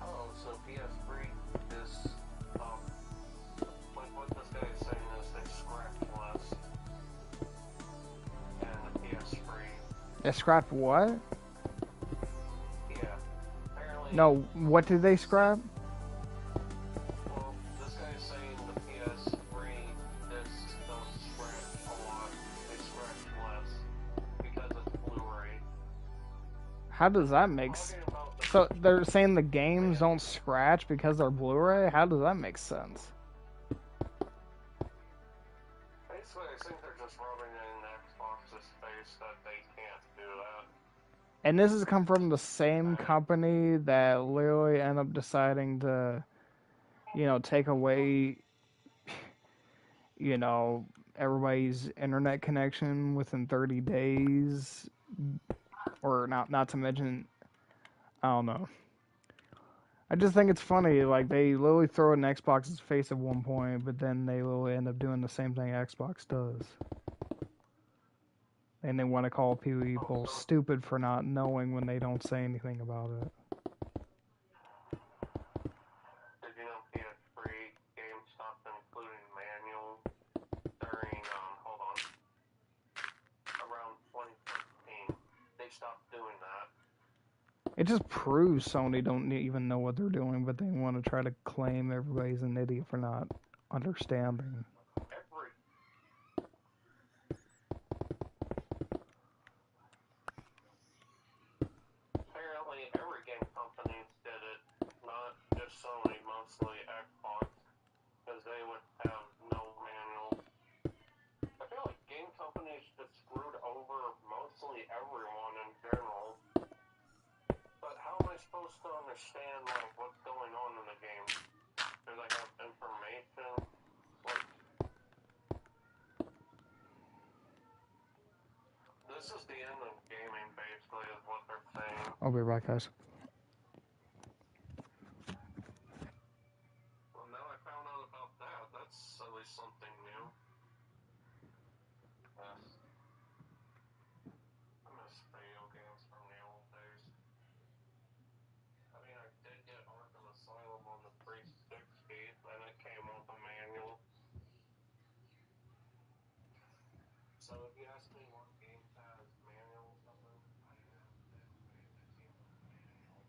Oh, so PS3 is, like what this guy is saying is they scratch less, and the PS3, They scrapped what? yeah, apparently. No, what did they scrap? Well, this guy is saying the PS3 discs don't scratch a lot, they scratch less, because it's Blu-ray. How does that make sense? So they're saying the games don't scratch because they're Blu-ray? How does that make sense? Basically, I think they're just rubbing it in Xbox's face that they can't do that. And this has come from the same company that literally end up deciding to, take away, you know, everybody's internet connection within 30 days, or not to mention, I don't know. I just think it's funny, like they literally throw it in Xbox's face at one point, but then they literally end up doing the same thing Xbox does. And they want to call people stupid for not knowing when they don't say anything about it. Did you know PS3 games stopped including manuals during, hold on, around 2015? They stopped doing that. It just proves Sony don't even know what they're doing, but they want to try to claim everybody's an idiot for not understanding. Apparently every game company did it, not just Sony, mostly Xbox, because they would have no manual. I feel like game companies just screwed over mostly everyone in general. But how am I supposed to understand like what's going on in the game? Do they have information? Like, this is the end of gaming, basically, is what they're saying. I'll be right, guys. Well, now I found out about that. That's at least something new. Yes. I miss video games from the old days. I mean, I did get Arkham Asylum on the 360, and it came with a manual. So if you ask me what game has manuals of them, I have to say that came with a manual.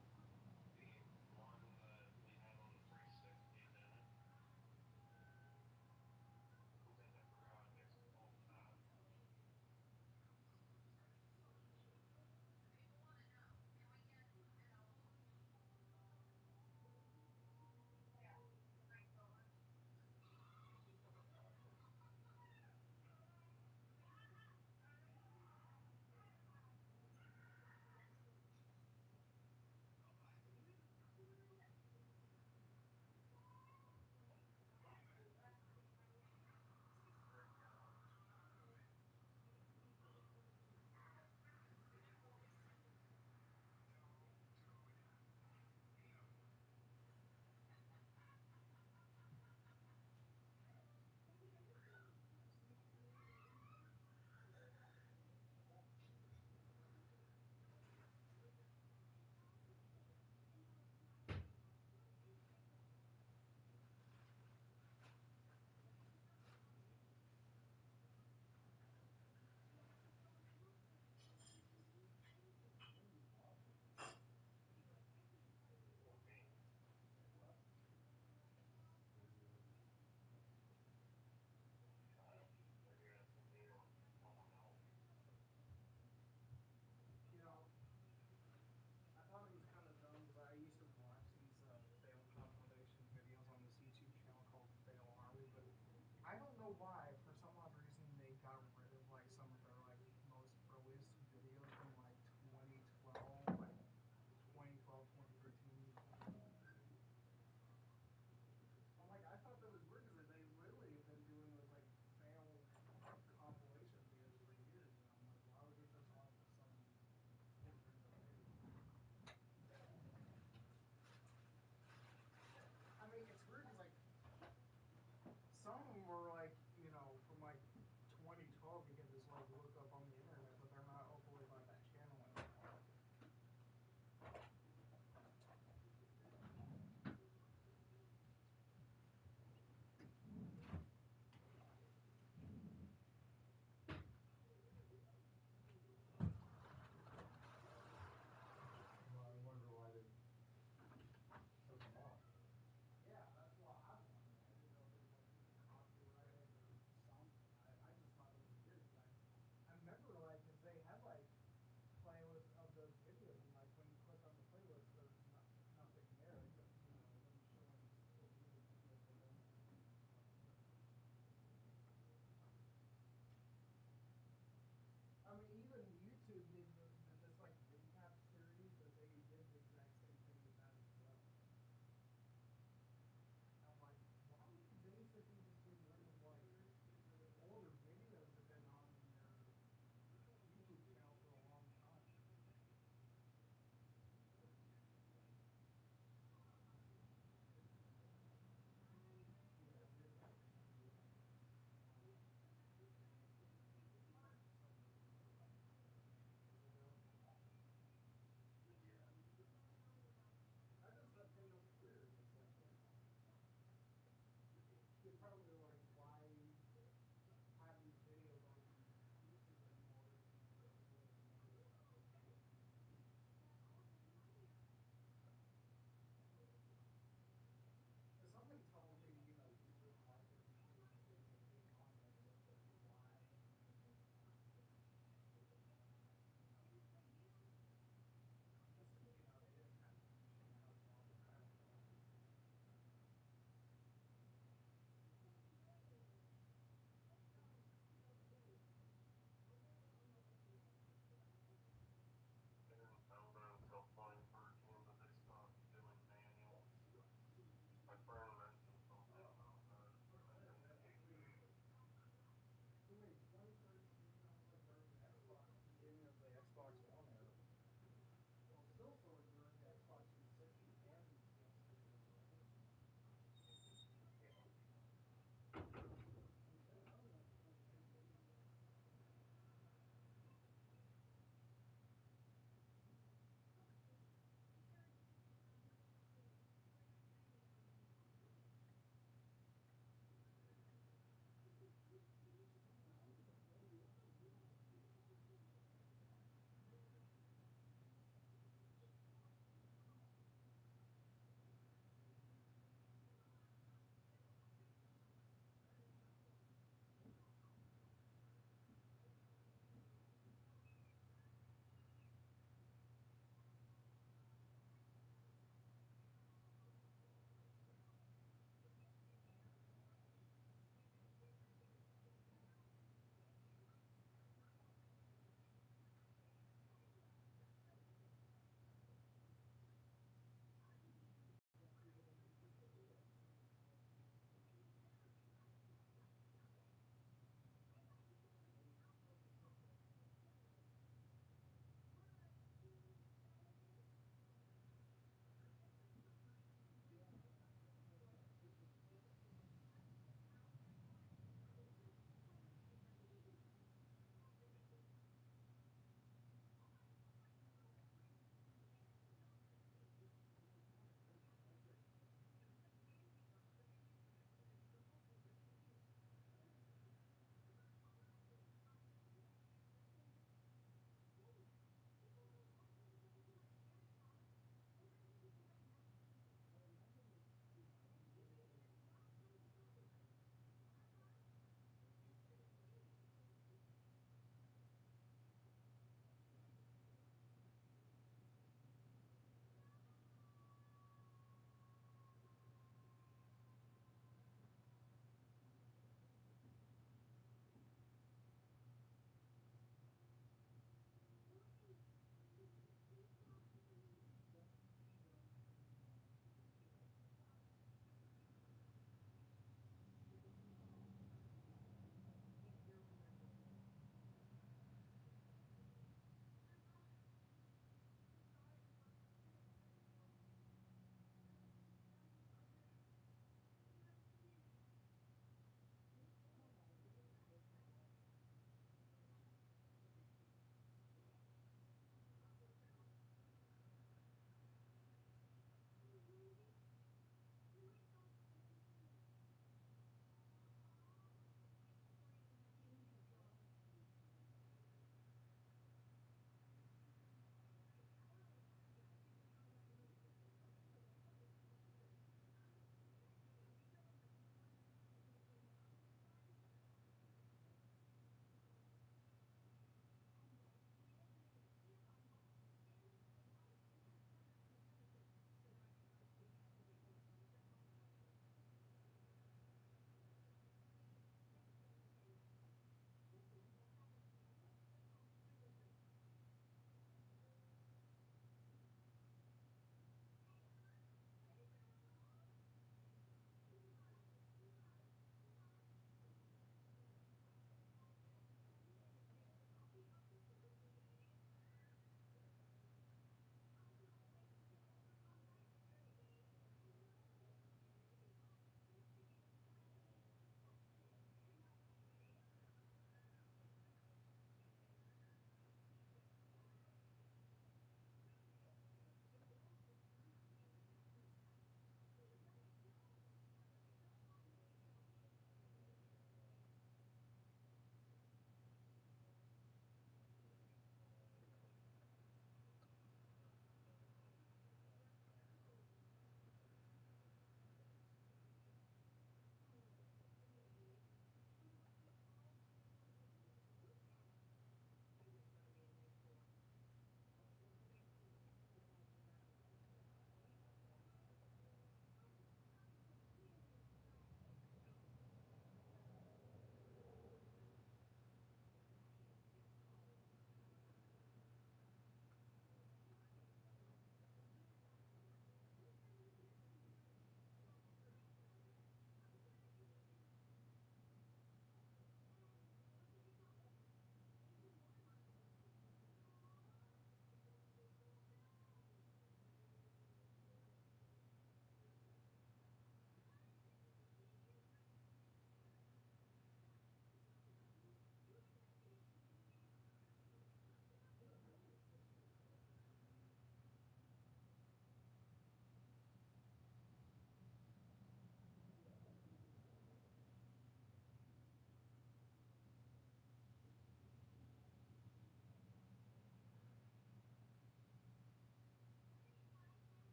The one that we had on the 360 didn't. Completely forgot it's called that.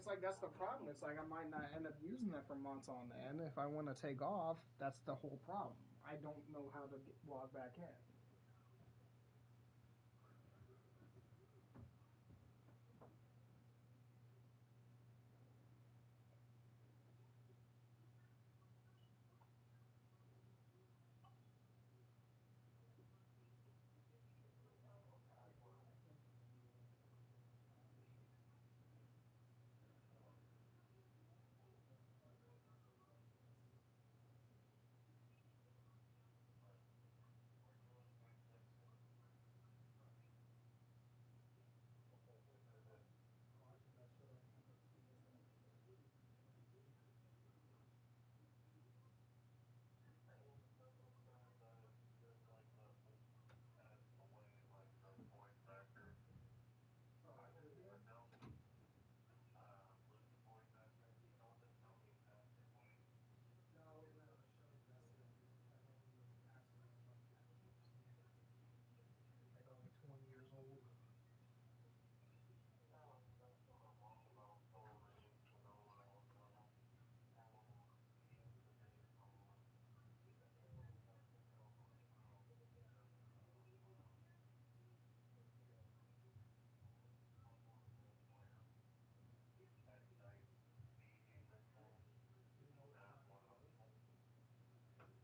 it's like that's the problem. It's like I might not end up using that for months on end. If I want to take off, that's the whole problem. I don't know how to log back in. Like only 20 years old. Do you know what time it was? One thing I don't understand about diabetes is like they only have a one type one C,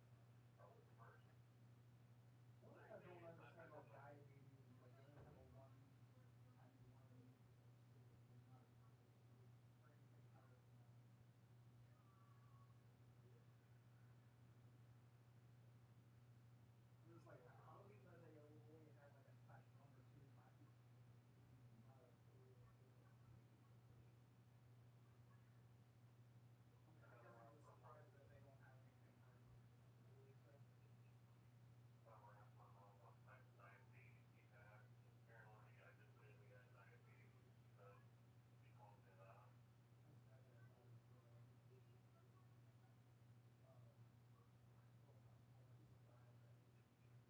not or anything higher than that. It was like how is it that they only have like a type one or two type? I mean, I guess I'm just surprised that they don't have anything higher than that. What did you say? That's sad that that was well,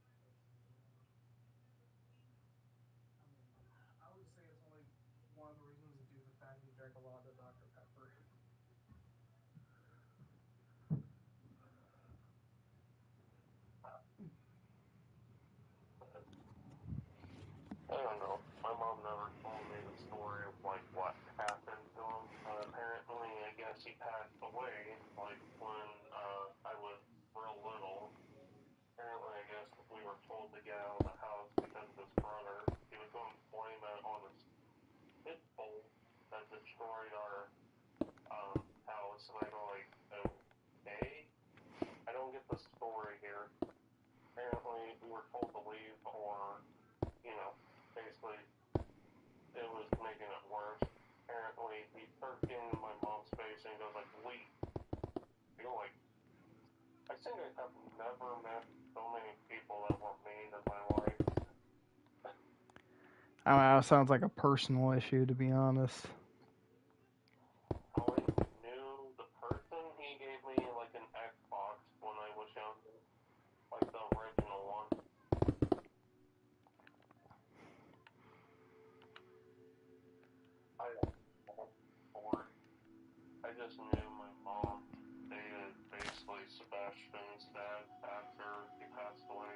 I'm surprised that person is around. I mean, I would say it's only one of the reasons is due to the fact he drank a lot of Dr. Pepper. I don't know. My mom never told me the story of like what happened to him. Apparently, I guess he passed away like when I was real little. Apparently, I guess we were told to get out of the house because of his brother. He was going to blame it on his pit bull that destroyed our house, and I go like, okay, I don't get the story here. Apparently, we were told to leave, or basically it was making it worse. Apparently, he started getting in my mom's face and he goes like, "Leave." I go like, I think I have never met so many people that were mean in my life. I don't know, it sounds like a personal issue, to be honest. I only knew the person. He gave me like an Xbox when I was younger, like the original one. I I just knew my mom dated basically Sebastian's dad after he passed away.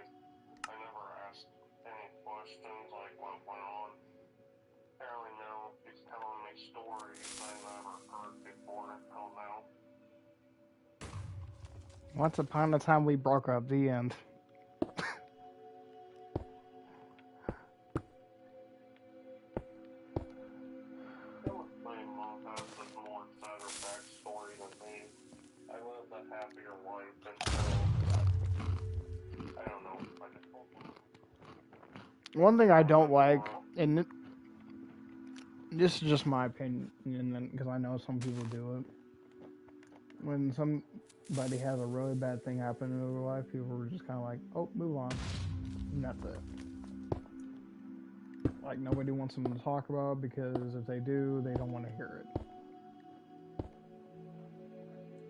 I never asked any questions like what went on. Apparently now he's telling me stories I never heard before until now. Once upon a time, we broke up. The end. My mom has a more sadder backstory than me. I lived a happier life until, I don't know, I just One thing I don't like, and this is just my opinion, because I know some people do it. When somebody has a really bad thing happen in their life, people are just kind of like, "Oh, move on," and that's it. Like nobody wants them to talk about it because if they do, they don't want to hear it.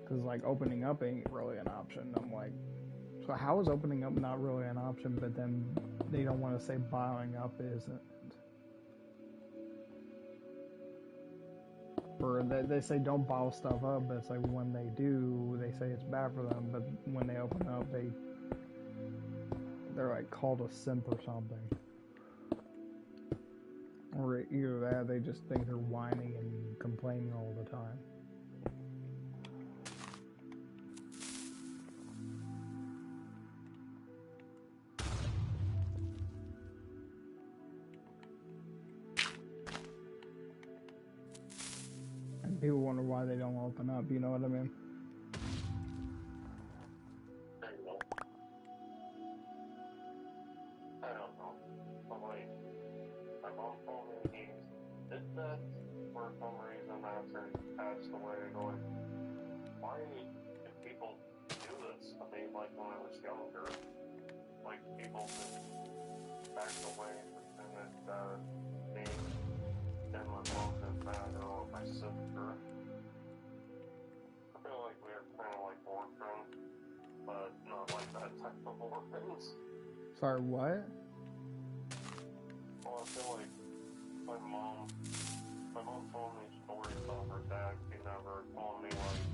Because like opening up ain't really an option. I'm like, so how is opening up not really an option? But then they don't want to say buying up isn't. remember they say don't bottle stuff up, but it's like when they do, they say it's bad for them. But when they open up, they're like called a simp or something. Or either that, they just think they're whining and complaining all the time. And people wonder why they don't open up, you know what I mean? I don't know. I don't know. But like, my mom told me he did that for some reason after he passed away. Going, why do people do this? I mean, like when I was younger, like people just backed away and it, me and my mom and dad or my sister. I feel like we were kind of like orphans, but not like that type of orphans. Sorry, what? Well, I feel like my mom told me stories about her dad. She never told me like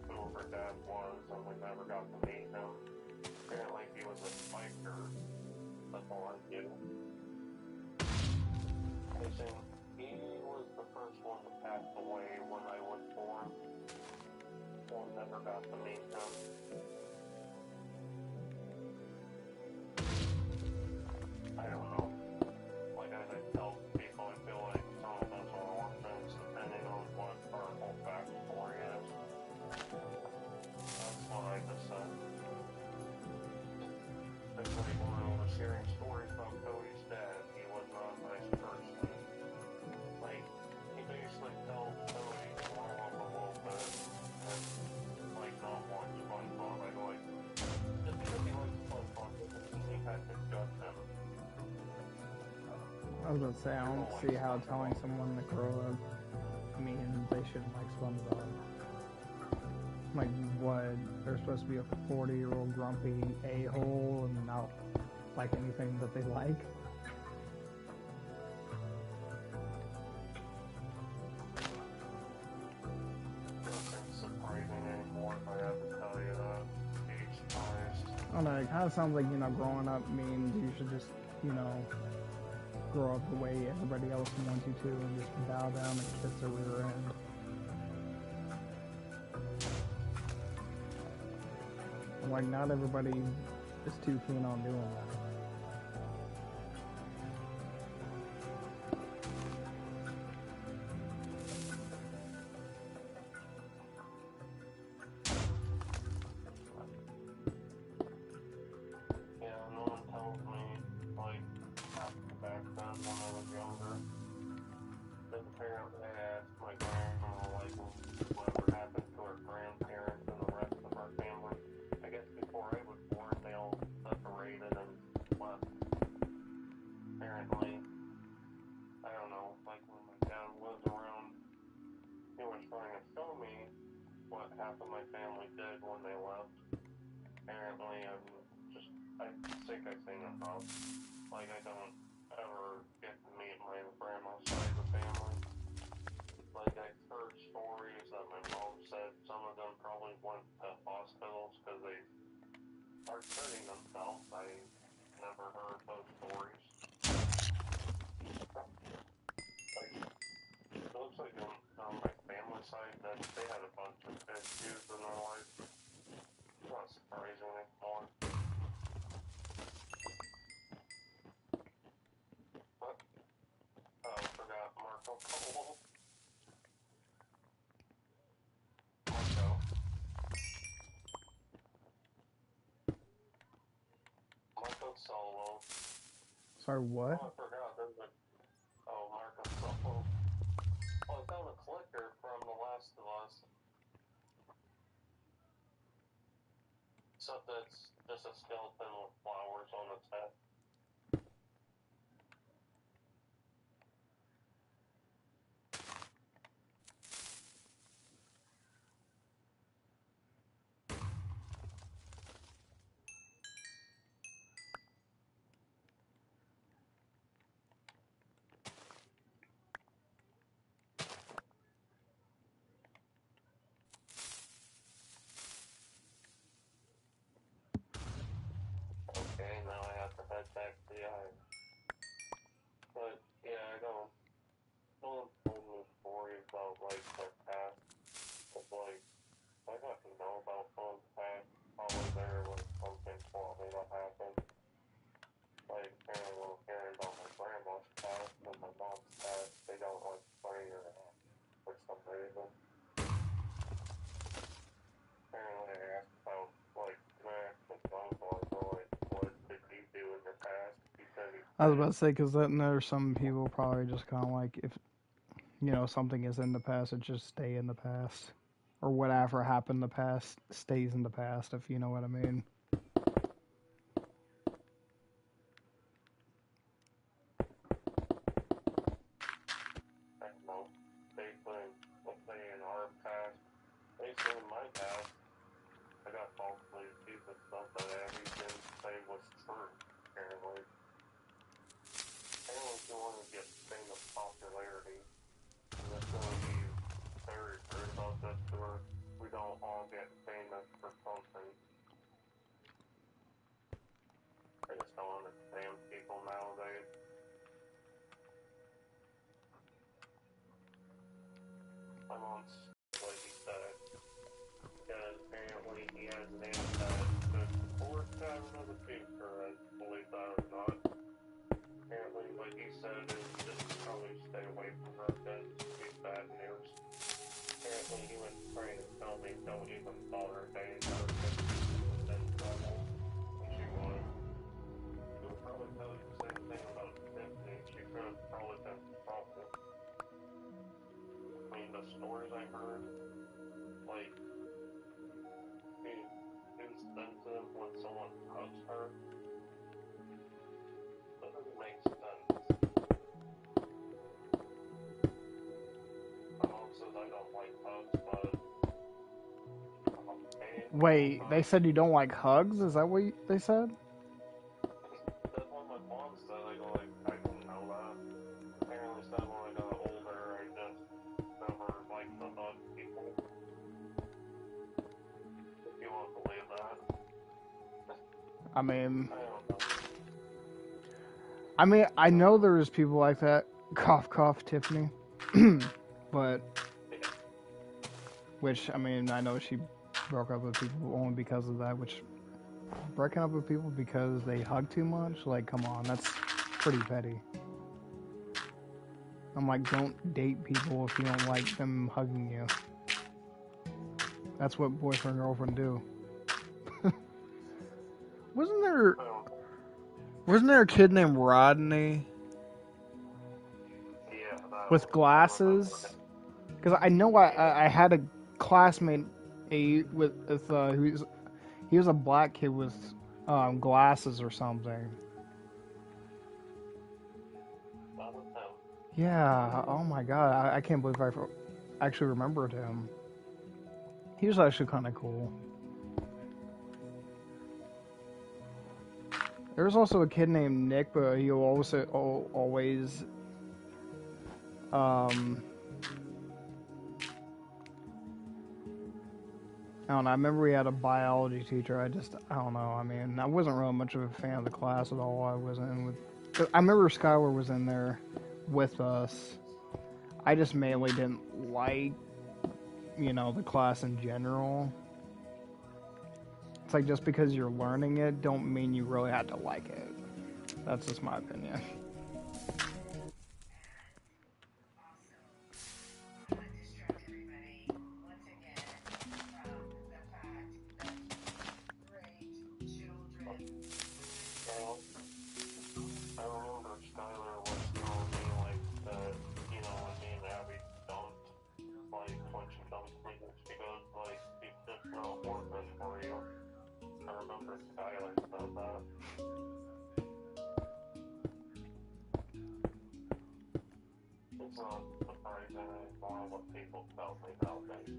who her dad was, and we never got to meet him. Apparently, he was a biker. That's all I knew. They say he was the first one to pass away when I was born. So I never got to meet him. I don't know. Like as I tell people, I feel like some of us are orphans depending on what our whole backstory is. That's what I just said. It's like when I was hearing stories about Cody's dad, he was not a nice person. Like, he basically tells Cody to roll up a little bit and, like, not watch SpongeBob. I go like, just because he likes SpongeBob doesn't mean he had to judge him. I was gonna say, I don't see how telling someone to grow up means they shouldn't like SpongeBob. Like, what? They're supposed to be a 40-year-old grumpy a-hole and not like anything that they like? Nothing surprising anymore if I have to tell you that. Be surprised. I don't know, it kind of sounds like, growing up means you should just, grow up the way everybody else wants you to and just bow down and kiss their rear end. Like, not everybody is too keen on doing that. Yeah, no one tells me, like, back then when I was younger, that apparently I asked my grandma, like, whatever happened to her grandparents and the rest of our family. I guess before I was born, they all separated and left. Apparently, I don't know, like when my dad was around, he was trying to show me what half of my family did when they left. Apparently, I think I've seen enough. Like, I don't ever get to meet my grandma's side of the family. Like, I've heard stories that my mom said some of them probably went to hospitals because they are hurting themselves. I never heard those stories. Like, it looks like on my family side that they had a bunch of issues in their life. It's not surprising anymore. But, I forgot Marco Polo. Marco Solo. Sorry, what? Oh, I forgot. Marco Solo. Oh, I found a clicker from The Last of Us. Except that's just a skeleton with flowers on its head. that's actually but yeah, I don't. No one told me stories about like their past. It's like I got to know about someone's past. I was there when something horrible happened. Like apparently when hearing about my grandma's past and my mom's past, they don't like play her for some reason. Apparently I asked about like Max and uncle. I go like, what did you do in your past? He said he I was about to say, because then there's some people probably just kind of like, if, you know, something is in the past, it just stay in the past. Or whatever happened in the past stays in the past, if you know what I mean. I don't know. They claim, let's say in our past, they say in my past, I got falsely accused of stuff that Abby didn't say was true, apparently. Apparently she wanted to get famous popularity, and that's going to be very rude about this to her. We don't all get famous for something. I just don't understand people nowadays. My mom's like he said, because apparently he has an aunt that could support having another future, I believe that or not. Apparently what he said is just probably stay away from her because she's bad news. Apparently he was trying to tell me don't even bother dating her because she's in trouble, and she was. He would probably tell you the same thing about Tiffany. She could have probably been in trouble. I mean, the stories I heard, like, being insensitive when someone hugs her, doesn't make sense. My mom says I don't like hugs, but I'm paying for Wait, they hugs. said you don't like hugs? Is that what they said? That's what my mom said. I go like, I didn't know that. Apparently said when I got older, I just never liked to hug people. If you want to believe that. I mean, I don't know. I know there's people like that. Cough, cough, Tiffany. But, which, I mean, I know she broke up with people only because of that, which, breaking up with people because they hug too much? Like, come on, that's pretty petty. I'm like, don't date people if you don't like them hugging you. That's what boyfriend and girlfriend do. Wasn't there a kid named Rodney with glasses? Because I know I had a classmate he was a black kid with glasses or something. Yeah. Oh my god, I can't believe I actually remembered him. He was actually kind of cool. There was also a kid named Nick, but he also always I don't know. I remember we had a biology teacher. I don't know. I mean, I wasn't really much of a fan of the class at all. I wasn't in with. I remember Skylar was in there with us. I just mainly didn't like, the class in general. It's like just because you're learning it, don't mean you really have to like it. That's just my opinion. I remember Skylar was telling me like that, when me and Abby dumped, like when she dumped me, she goes like, she's just not worth it for you. I remember Skylar said that. It's not surprising anymore what people tell me nowadays.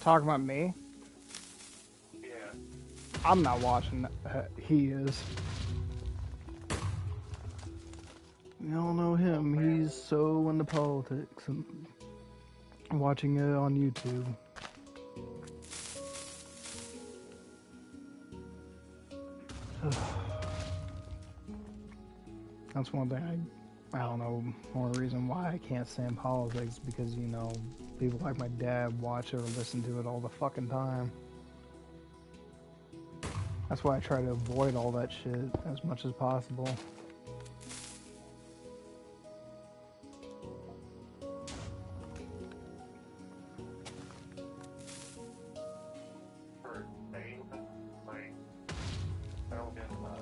Talking about me? Yeah. I'm not watching that. He is. Y'all know him. He's so into politics and watching it on YouTube. That's one thing I don't know, more reason why I can't stand politics, because, you know, people like my dad watch it or listen to it all the fucking time. That's why I try to avoid all that shit as much as possible. For dating, like, I don't get that.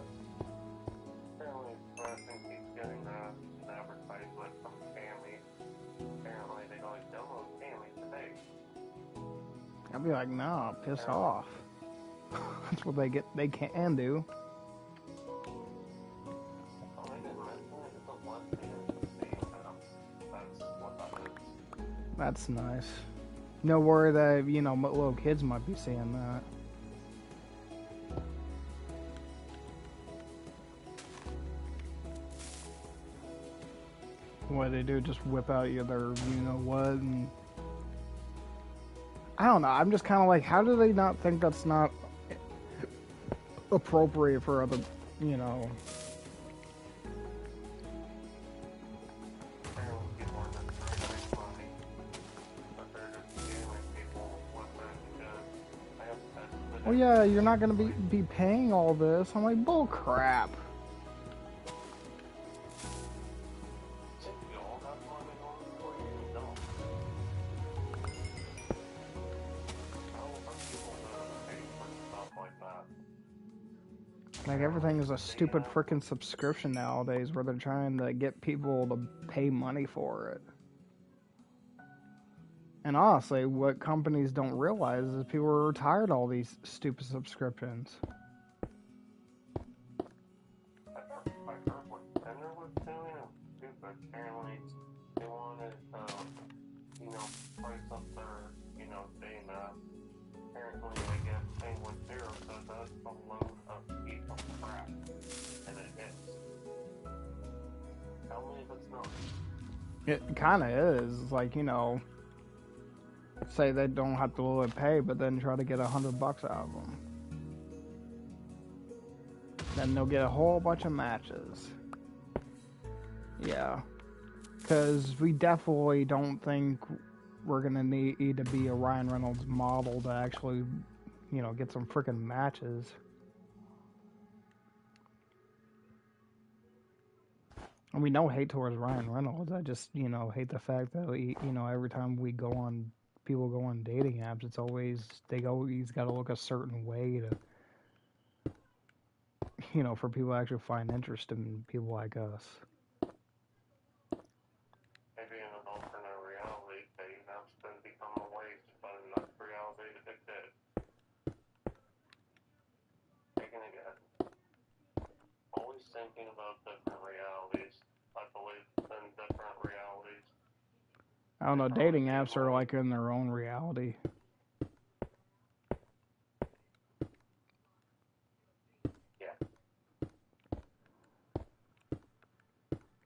Apparently, Madison keeps getting that advertisement from Tammy. Apparently, they go like, download Tammy today. I'd be like, nah, piss off. That's what they can do. Oh, I didn't mention it. It's a lesbian dating app. That's what that is. That's nice. No worry that, you know, little kids might be seeing that. What they do, just whip out either, you know what, and I don't know, I'm just kind of like, how do they not think that's not appropriate for other, you know... Apparently, people are just trying to make money. But they're just scamming people with it because I have pets that Well, yeah, you're not going to be paying all this. I'm like, bull crap. we all have money on it, or you don't. How are people gonna pay for stuff like that? Like, everything is a stupid freaking subscription nowadays where they're trying to get people to pay money for it. And honestly, what companies don't realize is people are tired of all these stupid subscriptions. I heard what Tinder was doing. It was stupid. Apparently, they wanted, you know, price up their, you know, dating app. Apparently, they get paid with zero, so that's a load of piece of crap. And it is. Tell me if it's not. It kind of is. It's like, you know, say they don't have to really pay, but then try to get $100 out of them. Then they'll get a whole bunch of matches. Yeah. Because we definitely don't think we're going to need to be a Ryan Reynolds model to actually, you know, get some freaking matches. And we don't hate towards Ryan Reynolds. I just, you know, hate the fact that we, you know, every time we go on, people go on dating apps, it's always, he's got to look a certain way to, you know, for people to actually find interest in people like us. Maybe in an alternate reality, dating apps then become a waste, but in that reality, it did. Taking a guess. Always thinking about different realities. I believe in different realities. I don't know, dating apps are like in their own reality. Yeah.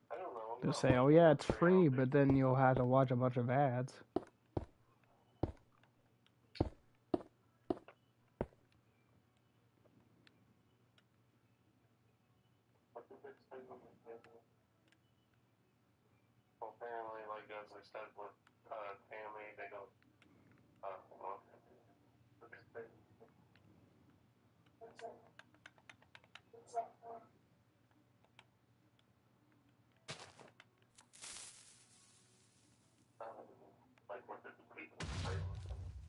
I don't know. Just say, oh yeah, it's free, but then you'll have to watch a bunch of ads. Well, apparently, like as I said with Tammy, they go, hold on. Like what the people say,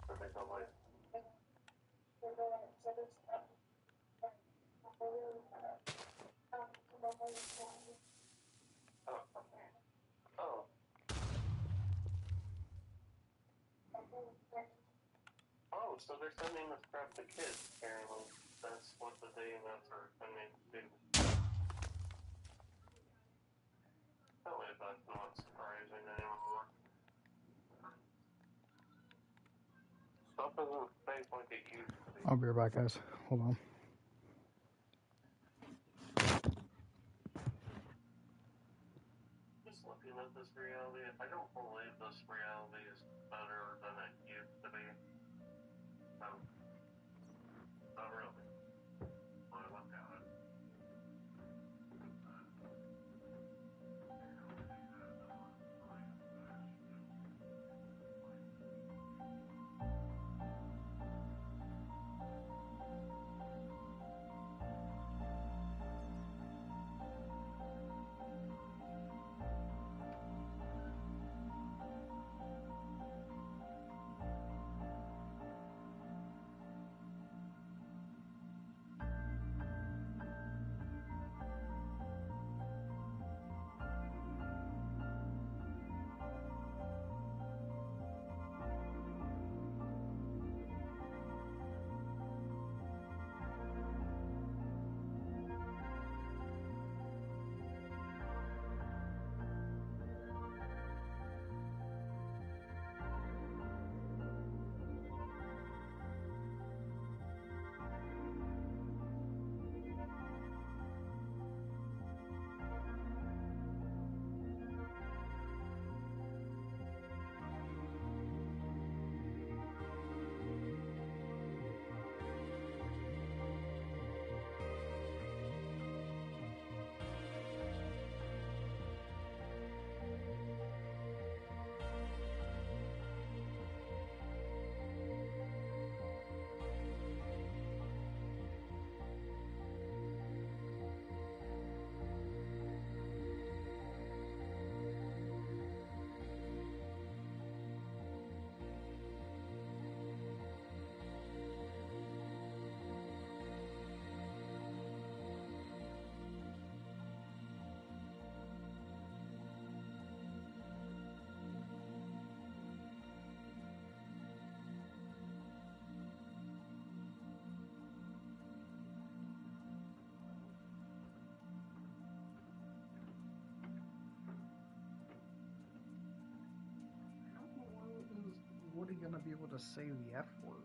so they go like, oh, oh, so they're sending this crap to kids, apparently. That's what the dating apps are sending to. Tell me that's not surprising anymore. stuff isn't safe like it used to be. I'll be right back, guys. Hold on. Just looking at this reality, I don't believe this reality is better than it used to be. No. Not really. When I look at it. What are you gonna be able to say the F word?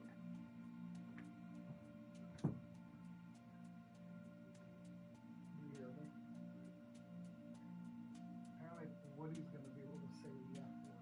Really? Apparently, Woody's gonna be able to say the F word.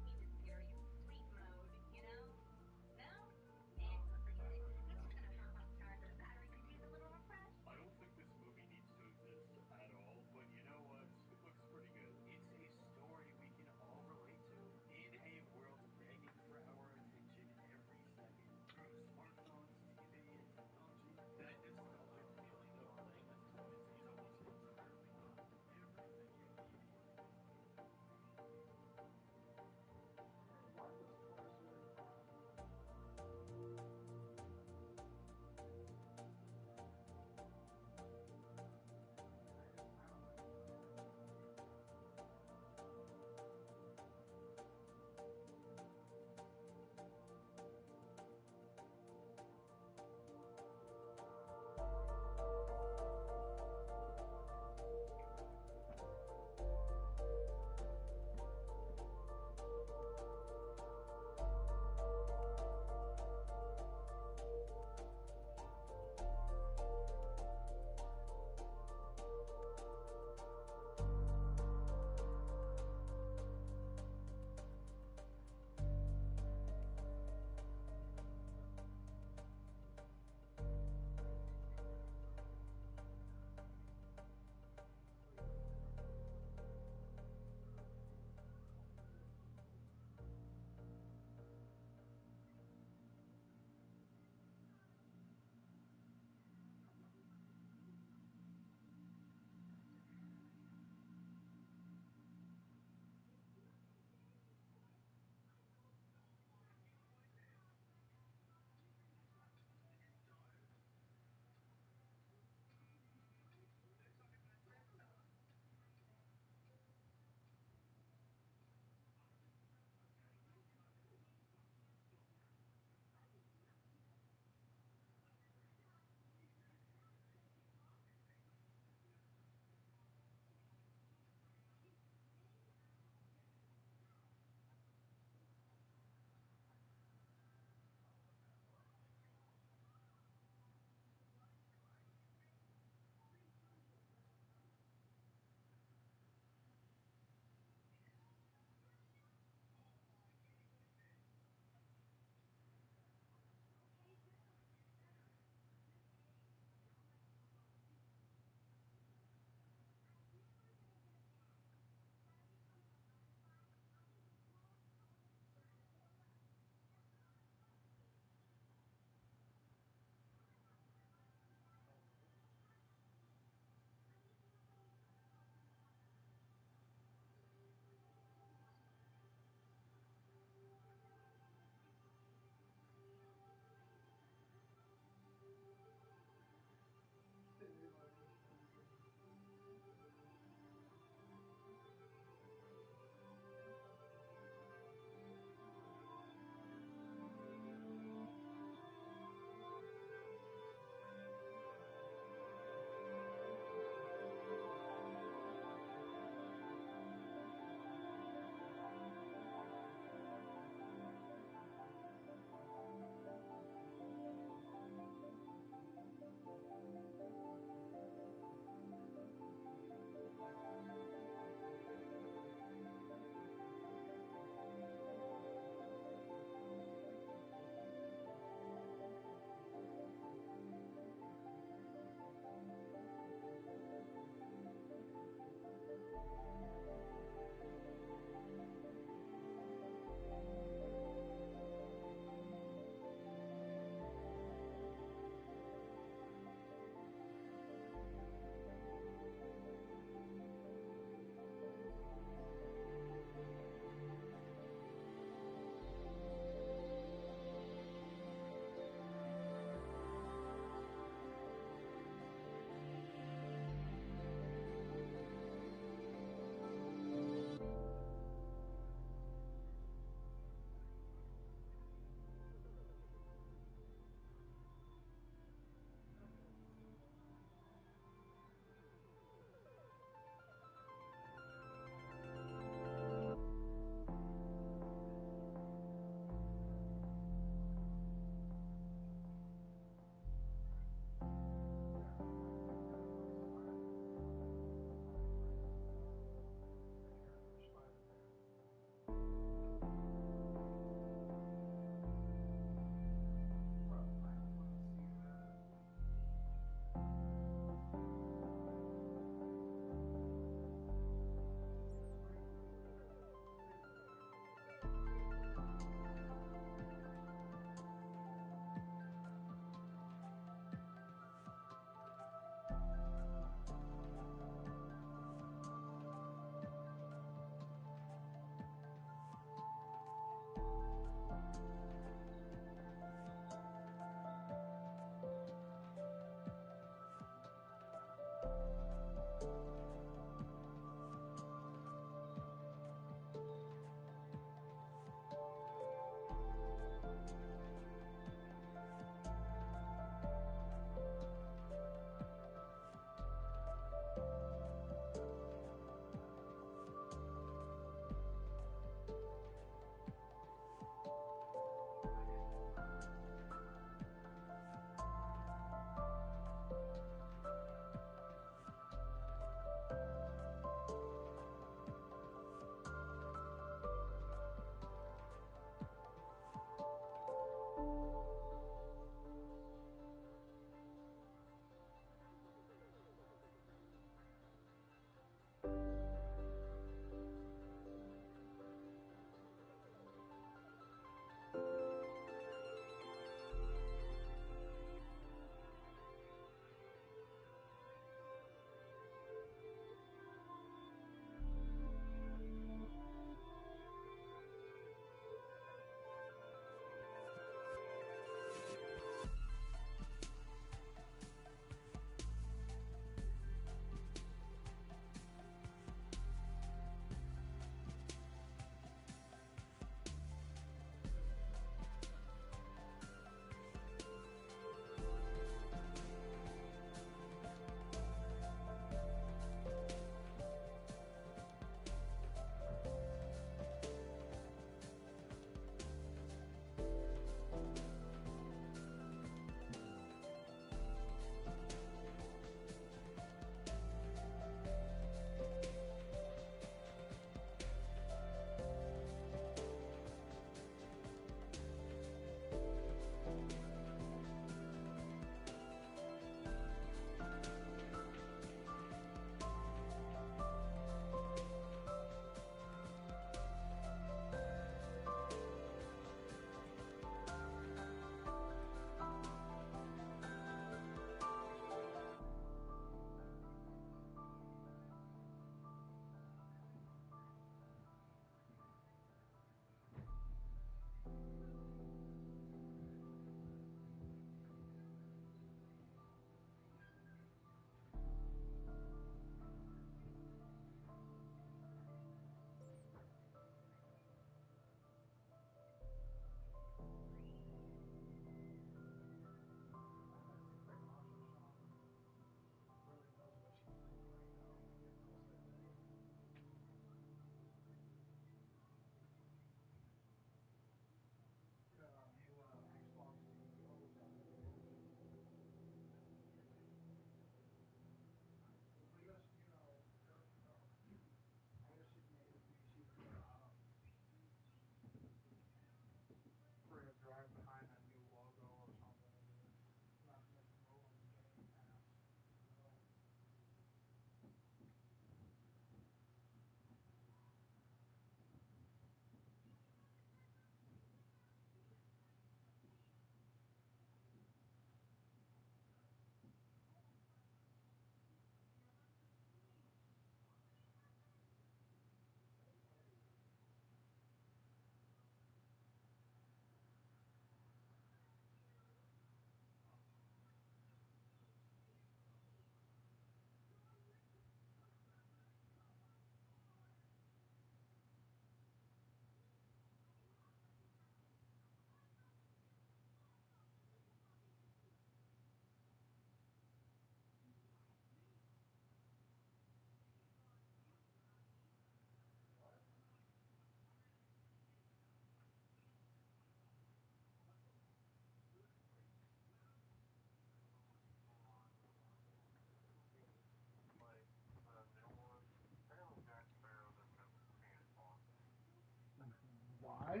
Why?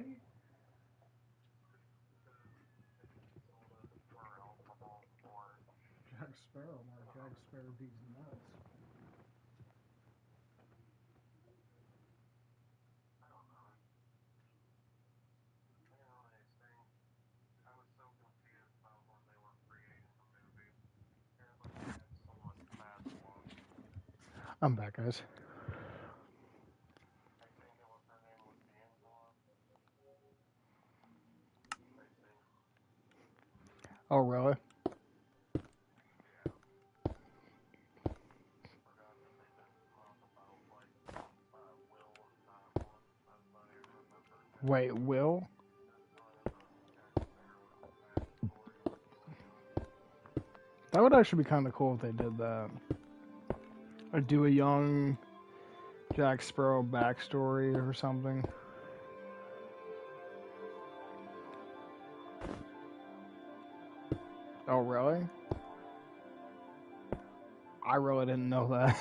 Jack Sparrow, Mark. Jack Sparrow beats nuts. I'm back, guys. Oh, really? Wait, Will? That would actually be kind of cool if they did that. Or do a young Jack Sparrow backstory or something. Oh, really? I really didn't know that.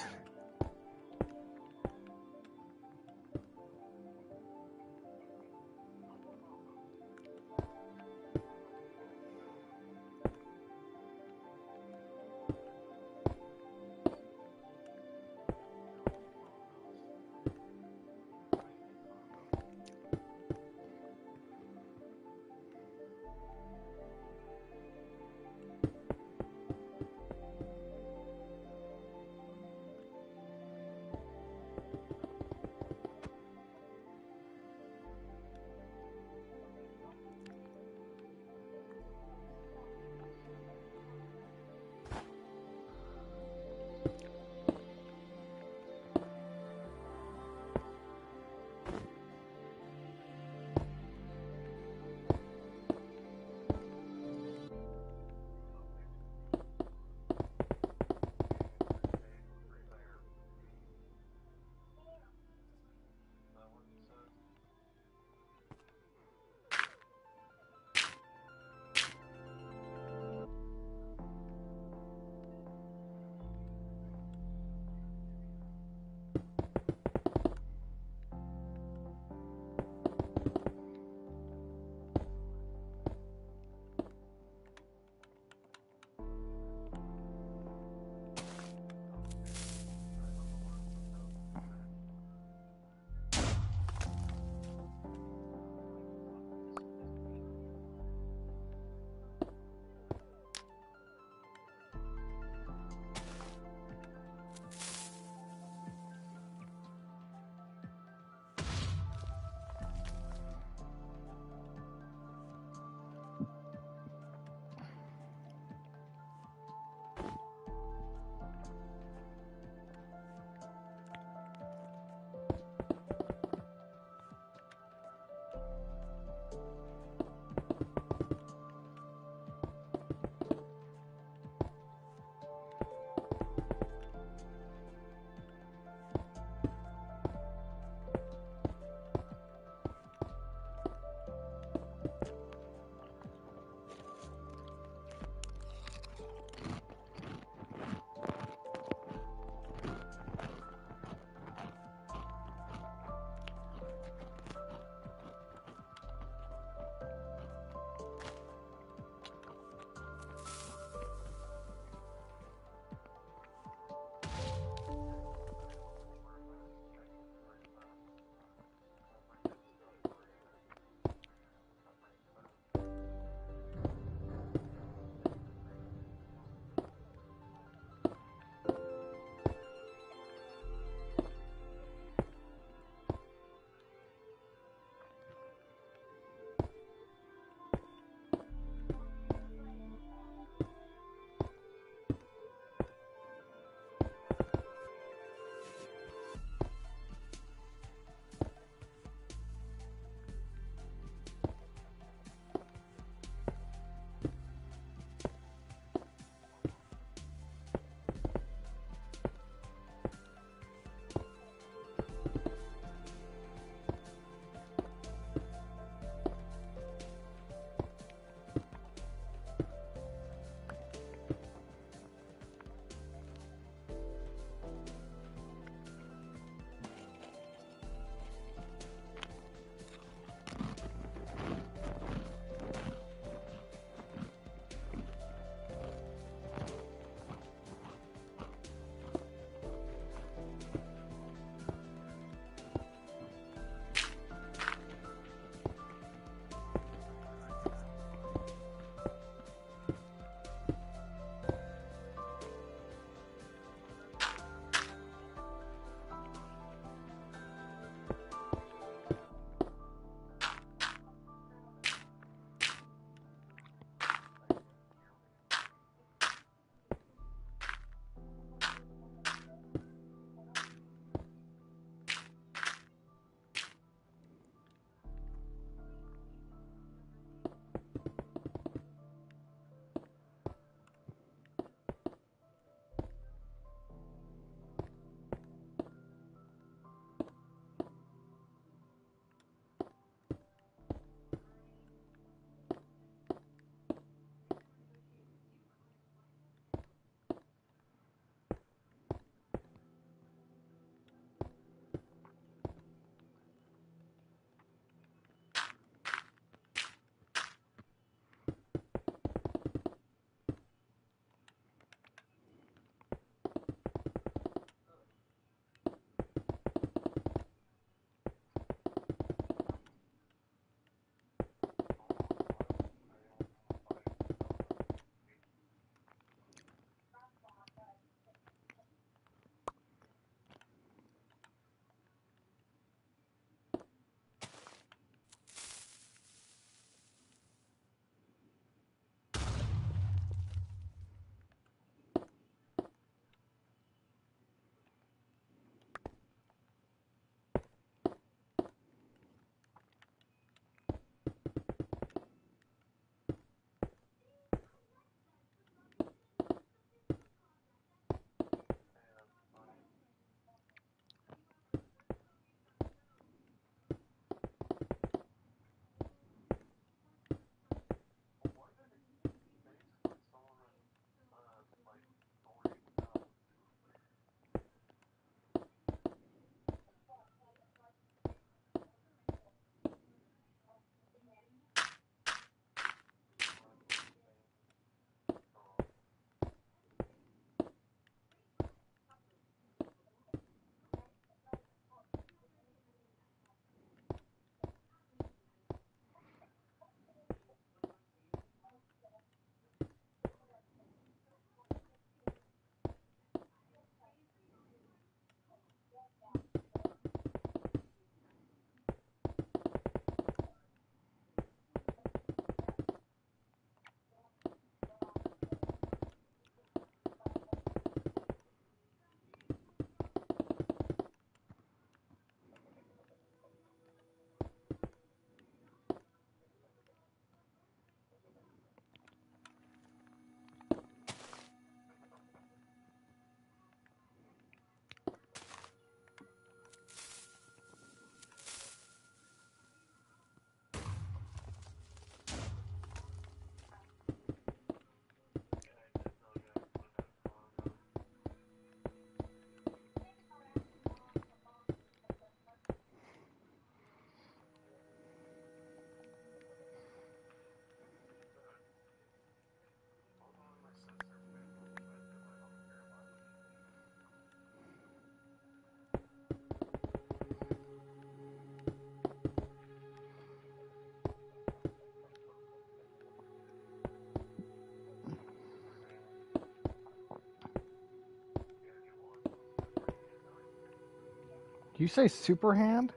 You say Superhand?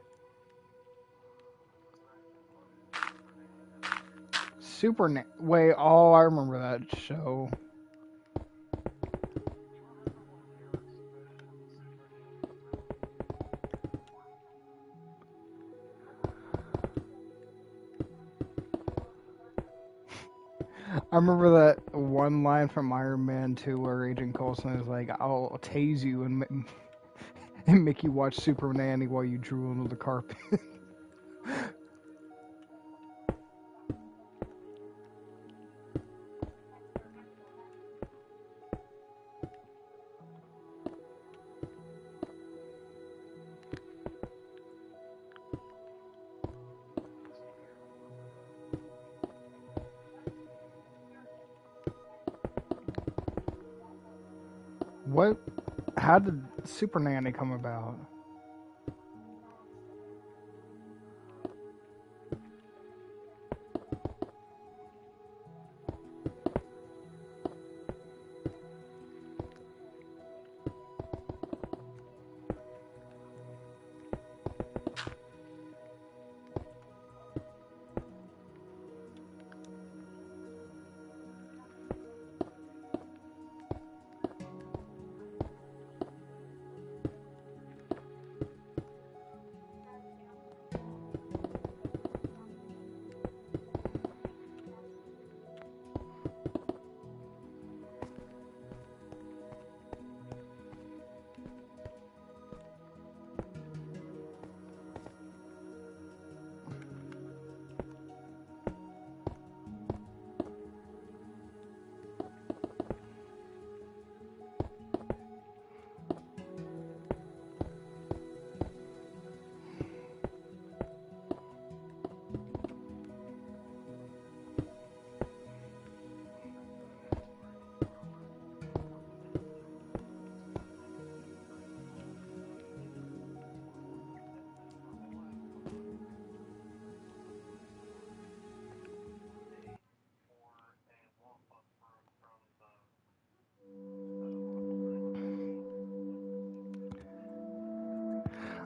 Wait, oh, I remember that show. I remember that one line from Iron Man 2 where Agent Coulson is like, I'll tase you and make you watch Super Nanny while you drool into the carpet. What? How did Super Nanny come about?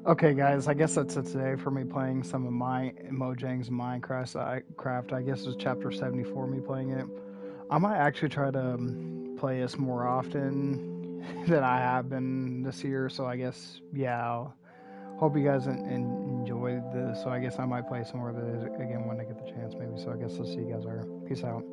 Okay, guys, I guess that's it today for me playing some of my Mojang's Minecraft. I guess it's chapter 74, me playing it. I might actually try to play this more often than I have been this year, so I guess, yeah, I'll hope you guys enjoyed this. So I guess I might play some more of this again when I get the chance, maybe. So I guess I'll see you guys later. Peace out.